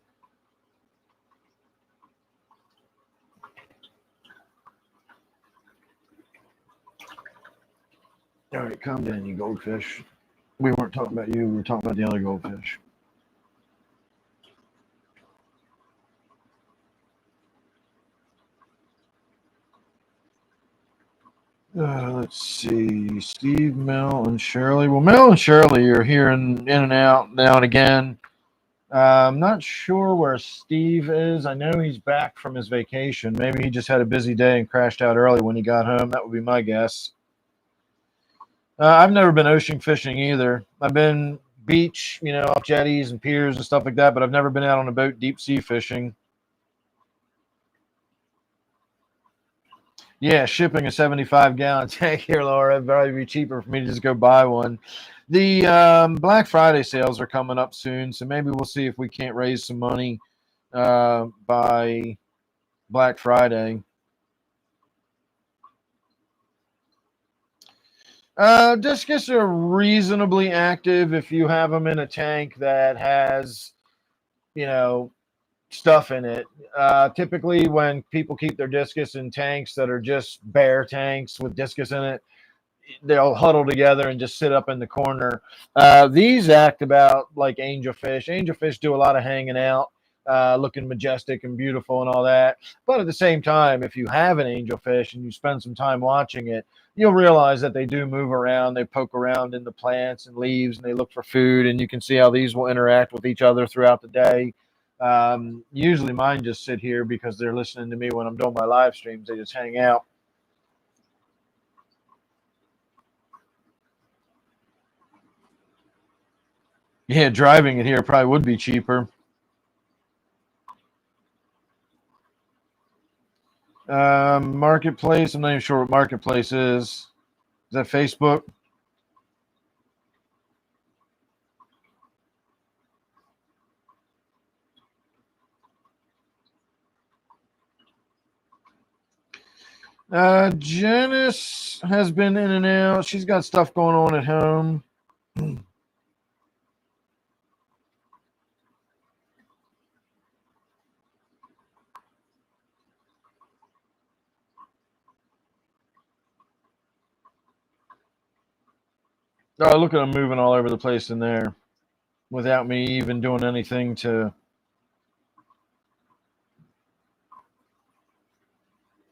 All right, calm down, you goldfish. We weren't talking about you. We were talking about the other goldfish. Let's see. Steve, Mel, and Shirley. Well, Mel and Shirley are here in and out now and again. I'm not sure where Steve is. I know he's back from his vacation. Maybe he just had a busy day and crashed out early when he got home. That would be my guess. I've never been ocean fishing either. I've been beach, you know, off jetties and piers and stuff like that, but I've never been out on a boat deep sea fishing. Yeah, shipping a 75-gallon tank here, Laura, it'd probably be cheaper for me to just go buy one. The Black Friday sales are coming up soon, so maybe we'll see if we can't raise some money by Black Friday. Discus are reasonably active if you have them in a tank that has, you know, stuff in it. Typically, when people keep their discus in tanks that are just bare tanks with discus in it, they'll huddle together and just sit up in the corner. These act about like angelfish. Angelfish do a lot of hanging out, looking majestic and beautiful and all that. But at the same time, if you have an angelfish and you spend some time watching it, you'll realize that they do move around. They poke around in the plants and leaves, and they look for food. And you can see how these will interact with each other throughout the day. Usually mine just sit here because they're listening to me when I'm doing my live streams. They just hang out. Yeah, driving it here probably would be cheaper. Marketplace. I'm not even sure what Marketplace is. Is that Facebook? Janice has been in and out. She's got stuff going on at home. Oh, look at them moving all over the place in there without me even doing anything to.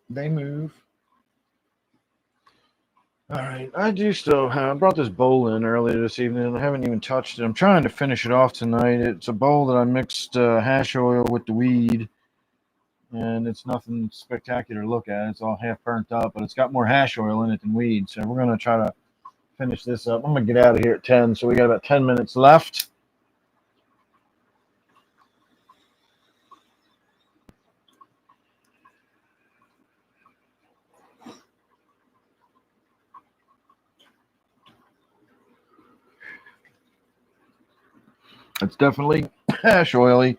They move. All right, I do still have. I brought this bowl in earlier this evening. I haven't even touched it. I'm trying to finish it off tonight. It's a bowl that I mixed hash oil with the weed, and it's nothing spectacular to look at. It's all half burnt up, but it's got more hash oil in it than weed. So we're gonna try to finish this up. I'm gonna get out of here at 10, so we got about 10 minutes left. It's definitely hash oily.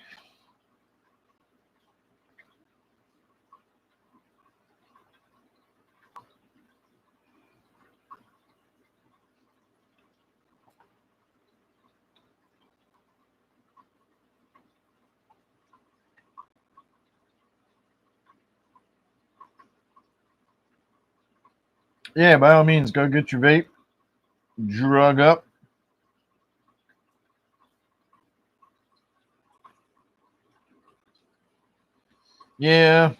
Yeah, by all means, go get your vape, drug up. Yeah,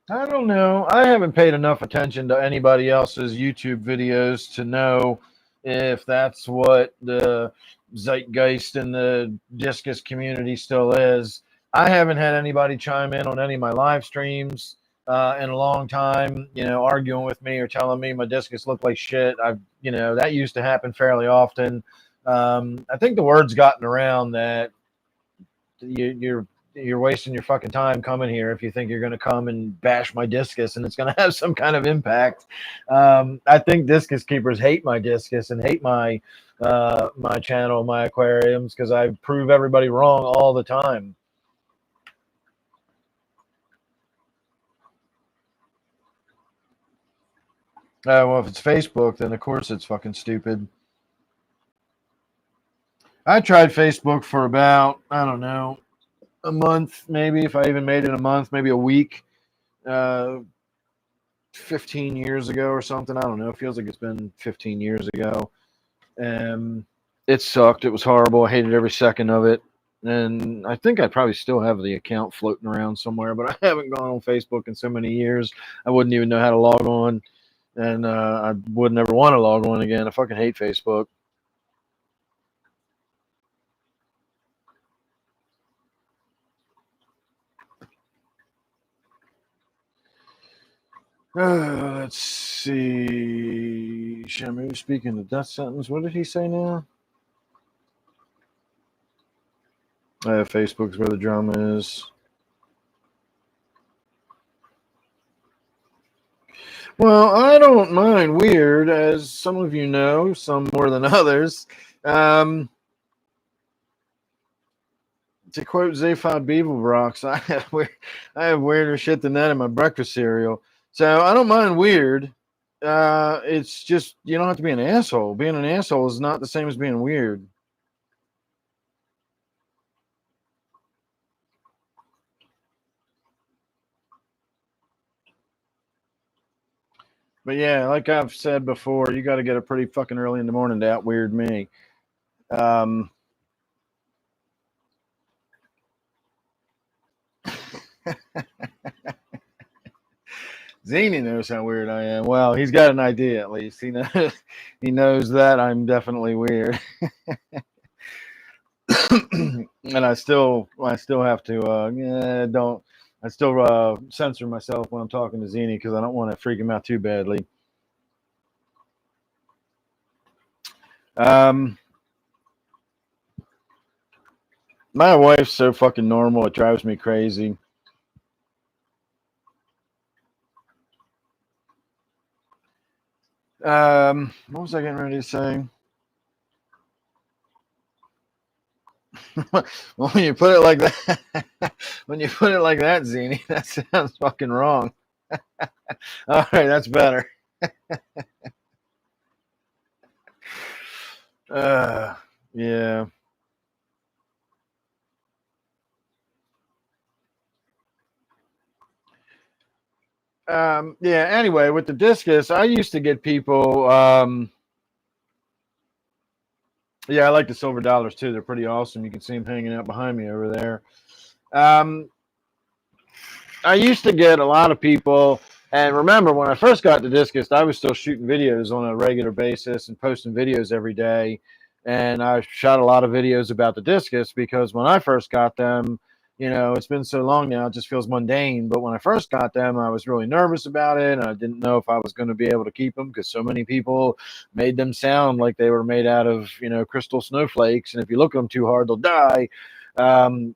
I don't know. I haven't paid enough attention to anybody else's YouTube videos to know if that's what the zeitgeist in the discus community still is. I haven't had anybody chime in on any of my live streams in a long time, arguing with me or telling me my discus look like shit. That used to happen fairly often. I think the word's gotten around that you're wasting your fucking time coming here if you think you're going to come and bash my discus and it's going to have some kind of impact. I think discus keepers hate my discus and hate my channel, my aquariums, because I prove everybody wrong all the time. Well, if it's Facebook, then of course it's fucking stupid. I tried Facebook for about, I don't know, a month, maybe, if I even made it a month, maybe a week. 15 years ago or something. I don't know. It feels like it's been 15 years ago. It sucked. It was horrible. I hated every second of it. And I think I probably still have the account floating around somewhere, but I haven't gone on Facebook in so many years. I wouldn't even know how to log on. And I would never want to log on again. I fucking hate Facebook. Let's see. Shamu speaking the death sentence. What did he say now? Facebook's where the drama is. Well, I don't mind weird, as some of you know, some more than others. Um, to quote Zaphod Beeblebrox, I have weirder shit than that in my breakfast cereal. So I don't mind weird. It's just you don't have to be an asshole. Being an asshole is not the same as being weird. But yeah, like I've said before, you got to get up pretty fucking early in the morning to out weird me. Um, Zini knows how weird I am. Well, he's got an idea at least. He knows. He knows that I'm definitely weird, and I still have to. Don't. I still censor myself when I'm talking to Zini because I don't want to freak him out too badly. Um, my wife's so fucking normal; it drives me crazy. What was I getting ready to say? Well, when you put it like that, when you put it like that, Zini, that sounds fucking wrong. All right, that's better. Uh, yeah. Yeah. Anyway, with the discus, I used to get people. Yeah, I like the silver dollars too. They're pretty awesome. You can see them hanging out behind me over there. Um, I used to get a lot of people, and remember when I first got the discus, I was still shooting videos on a regular basis and posting videos every day. And I shot a lot of videos about the discus because when I first got them, it's been so long now, it just feels mundane. But when I first got them, I was really nervous about it. And I didn't know if I was going to be able to keep them because so many people made them sound like they were made out of, crystal snowflakes. And if you look at them too hard, they'll die. Um,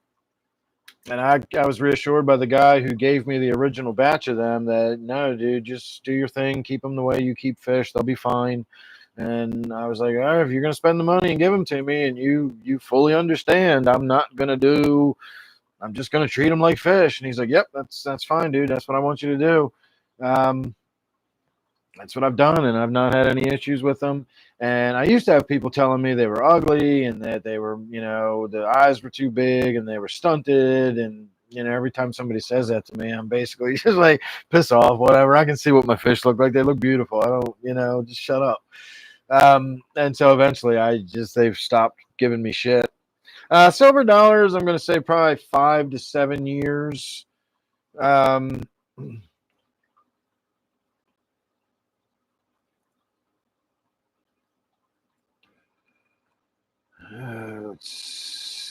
and I was reassured by the guy who gave me the original batch of them that no, dude, just do your thing, keep them the way you keep fish, they'll be fine. And I was like, all right, if you're gonna spend the money and give them to me, and you fully understand, I'm just gonna treat them like fish. And he's like, yep, that's fine, dude. That's what I want you to do. Um, that's what I've done, and I've not had any issues with them. And I used to have people telling me they were ugly and that they were, the eyes were too big and they were stunted. And, every time somebody says that to me, I'm basically just like, piss off, whatever. I can see what my fish look like. They look beautiful. I don't, just shut up. And so eventually they've stopped giving me shit. Silver dollars, I'm going to say probably 5 to 7 years. Um, let's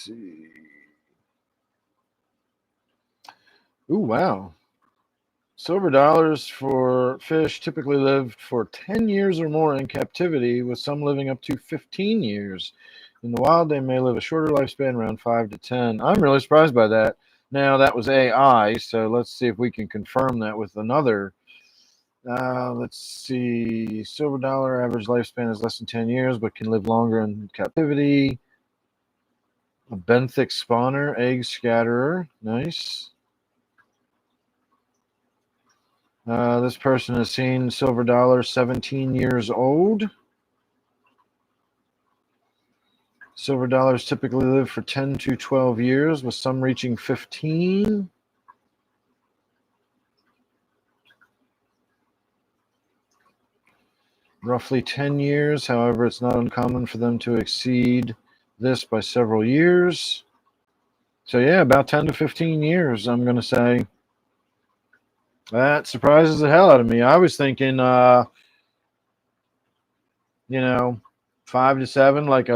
see. Ooh, wow. Silver dollars for fish typically live for 10 years or more in captivity, with some living up to 15 years. In the wild, they may live a shorter lifespan, around 5 to 10. I'm really surprised by that. Now, that was AI, so let's see if we can confirm that with another. Let's see. Silver dollar average lifespan is less than 10 years, but can live longer in captivity. A benthic spawner, egg scatterer. Nice. This person has seen silver dollar 17 years old. Silver dollars typically live for 10 to 12 years, with some reaching 15. Roughly 10 years. However, it's not uncommon for them to exceed this by several years. So, yeah, about 10 to 15 years, I'm going to say. That surprises the hell out of me. I was thinking, you know, 5 to 7, like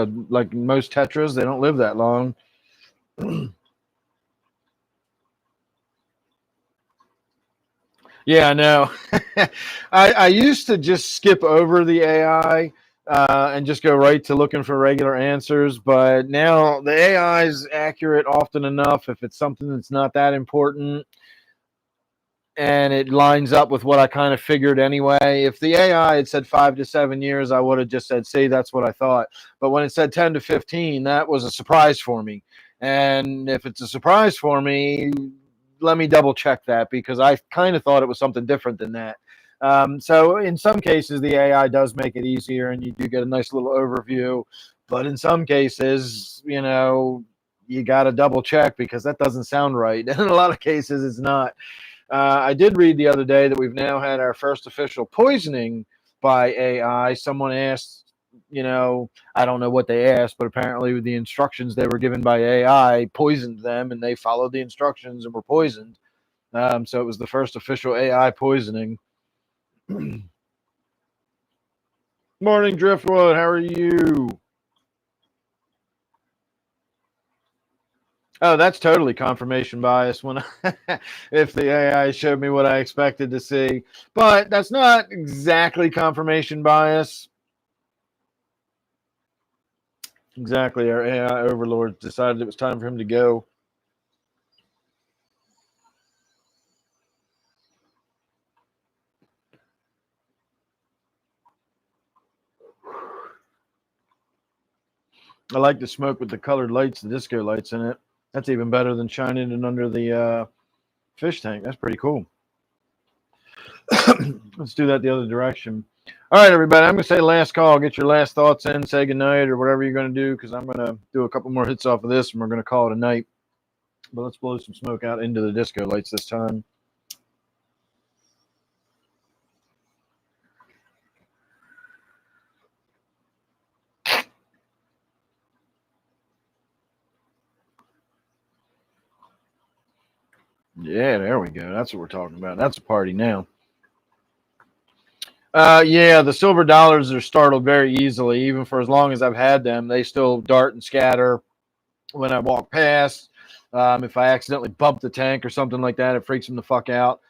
most tetras. They don't live that long. Yeah, I know. I used to just skip over the AI and just go right to looking for regular answers, but now the AI is accurate often enough if it's something that's not that important and it lines up with what I kind of figured anyway. If the AI had said 5 to 7 years, I would have just said, see, that's what I thought. But when it said 10 to 15, that was a surprise for me. And if it's a surprise for me, let me double check that because I kind of thought it was something different than that. So in some cases, the AI does make it easier and you do get a nice little overview. But in some cases, you got to double check because that doesn't sound right. And in a lot of cases, it's not. I did read the other day that we've now had our first official poisoning by AI. Someone asked, I don't know what they asked, but apparently the instructions they were given by AI poisoned them, and they followed the instructions and were poisoned. So it was the first official AI poisoning. Morning, Driftwood. How are you? Oh, that's totally confirmation bias when if the AI showed me what I expected to see. But that's not exactly confirmation bias. Exactly. Our AI overlord decided it was time for him to go. I like the smoke with the colored lights, the disco lights in it. That's even better than shining it under the fish tank. That's pretty cool. Let's do that the other direction. All right, everybody. I'm going to say last call. Get your last thoughts in. Say goodnight or whatever you're going to do, because I'm going to do a couple more hits off of this, and we're going to call it a night. But let's blow some smoke out into the disco lights this time. Yeah, there we go. That's what we're talking about. That's a party now. Yeah, the silver dollars are startled very easily. Even for as long as I've had them, they still dart and scatter when I walk past. If I accidentally bump the tank or something like that, it freaks them the fuck out.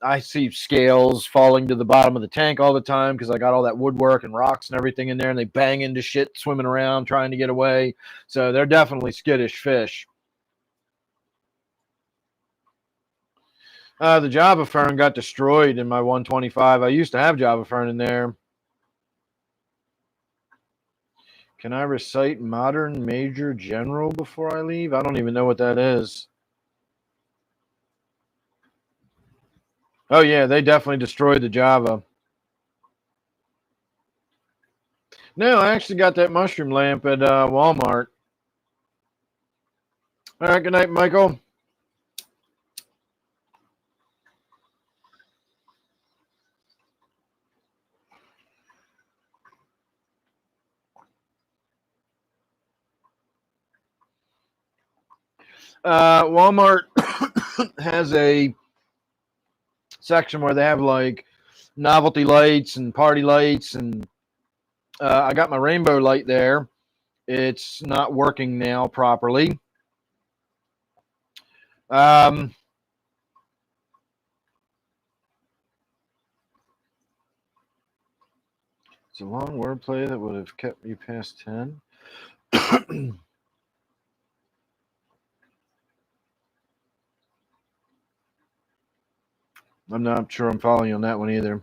I see scales falling to the bottom of the tank all the time because I got all that woodwork and rocks and everything in there, and they bang into shit swimming around trying to get away. So they're definitely skittish fish. The Java Fern got destroyed in my 125. I used to have Java Fern in there. Can I recite Modern Major General before I leave? I don't even know what that is. Oh, yeah, they definitely destroyed the Java. No, I actually got that mushroom lamp at Walmart. All right, good night, Michael. Walmart has a section where they have like novelty lights and party lights, and I got my rainbow light there. It's not working now properly. Um, it's a long wordplay that would have kept me past 10. I'm not sure I'm following you on that one either.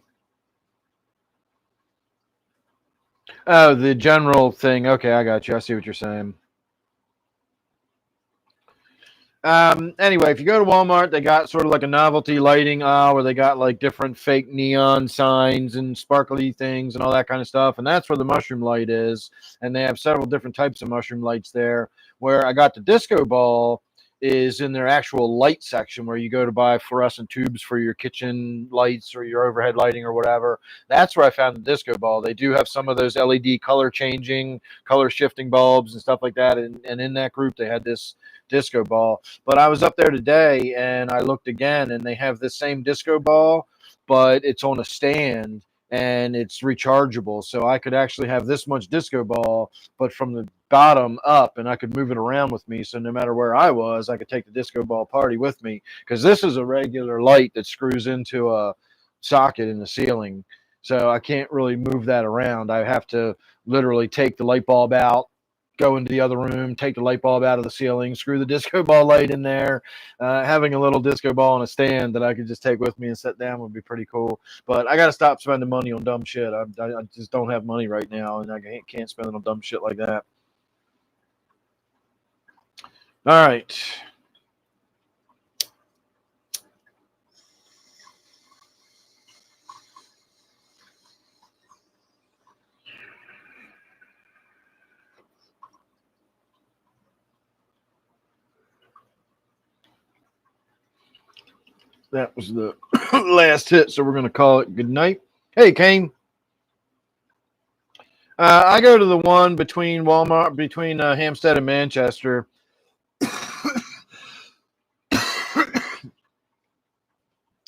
Oh, the general thing. Okay, I got you. I see what you're saying. Anyway, if you go to Walmart, they got sort of like a novelty lighting aisle where they got like different fake neon signs and sparkly things and all that kind of stuff. And that's where the mushroom light is. And they have several different types of mushroom lights there. Where I got the disco ball is in their actual light section where you go to buy fluorescent tubes for your kitchen lights or your overhead lighting or whatever. That's where I found the disco ball. They do have some of those LED color changing, color shifting bulbs and stuff like that. And in that group, they had this disco ball. But I was up there today and I looked again, and they have the same disco ball, but it's on a stand and it's rechargeable. So I could actually have this much disco ball, but from the bottom up, and I could move it around with me. So no matter where I was, I could take the disco ball party with me, because this is a regular light that screws into a socket in the ceiling. So I can't really move that around. I have to literally take the light bulb out, go into the other room, take the light bulb out of the ceiling, screw the disco ball light in there. Having a little disco ball on a stand that I could just take with me and set down would be pretty cool. But I got to stop spending money on dumb shit. I just don't have money right now, and I can't spend it on dumb shit like that. All right. That was the last hit, so we're going to call it good night. Hey, Kane. I go to the one between Hampstead and Manchester.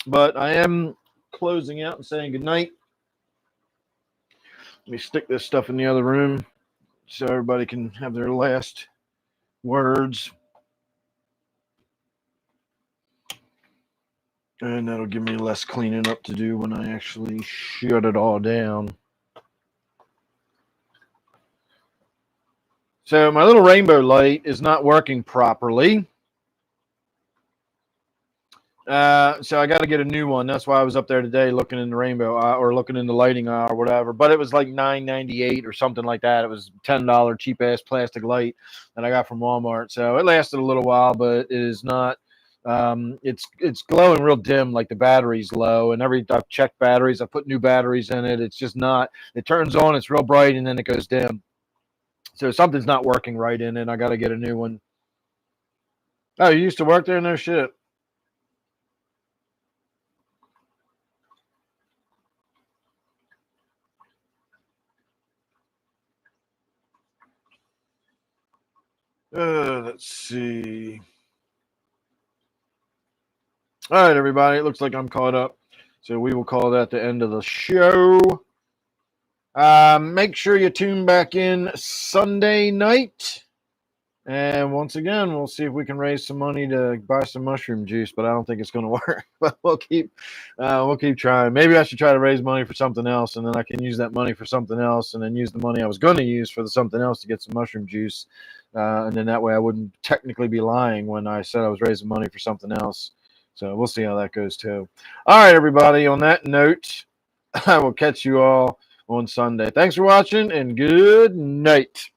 But I am closing out and saying good night. Let me stick this stuff in the other room so everybody can have their last words. And that'll give me less cleaning up to do when I actually shut it all down. So my little rainbow light is not working properly. So I got to get a new one. That's why I was up there today looking in the rainbow or looking in the lighting aisle or whatever. But it was like $9.98 or something like that. It was $10 cheap ass plastic light that I got from Walmart. So it lasted a little while, but it is not. It's glowing real dim, like the battery's low. And I've checked batteries. I put new batteries in it. It's just not. It turns on. It's real bright, and then it goes dim. So something's not working right in it. I got to get a new one. Oh, you used to work there? No shit. Let's see. All right, everybody. It looks like I'm caught up. So we will call that the end of the show. Make sure you tune back in Sunday night. And once again, we'll see if we can raise some money to buy some mushroom juice, but I don't think it's going to work. But we'll keep trying. Maybe I should try to raise money for something else, and then I can use that money for something else, and then use the money I was going to use for something else to get some mushroom juice. And then that way I wouldn't technically be lying when I said I was raising money for something else. So we'll see how that goes too. All right, everybody. On that note, I will catch you all on Sunday. Thanks for watching, and good night.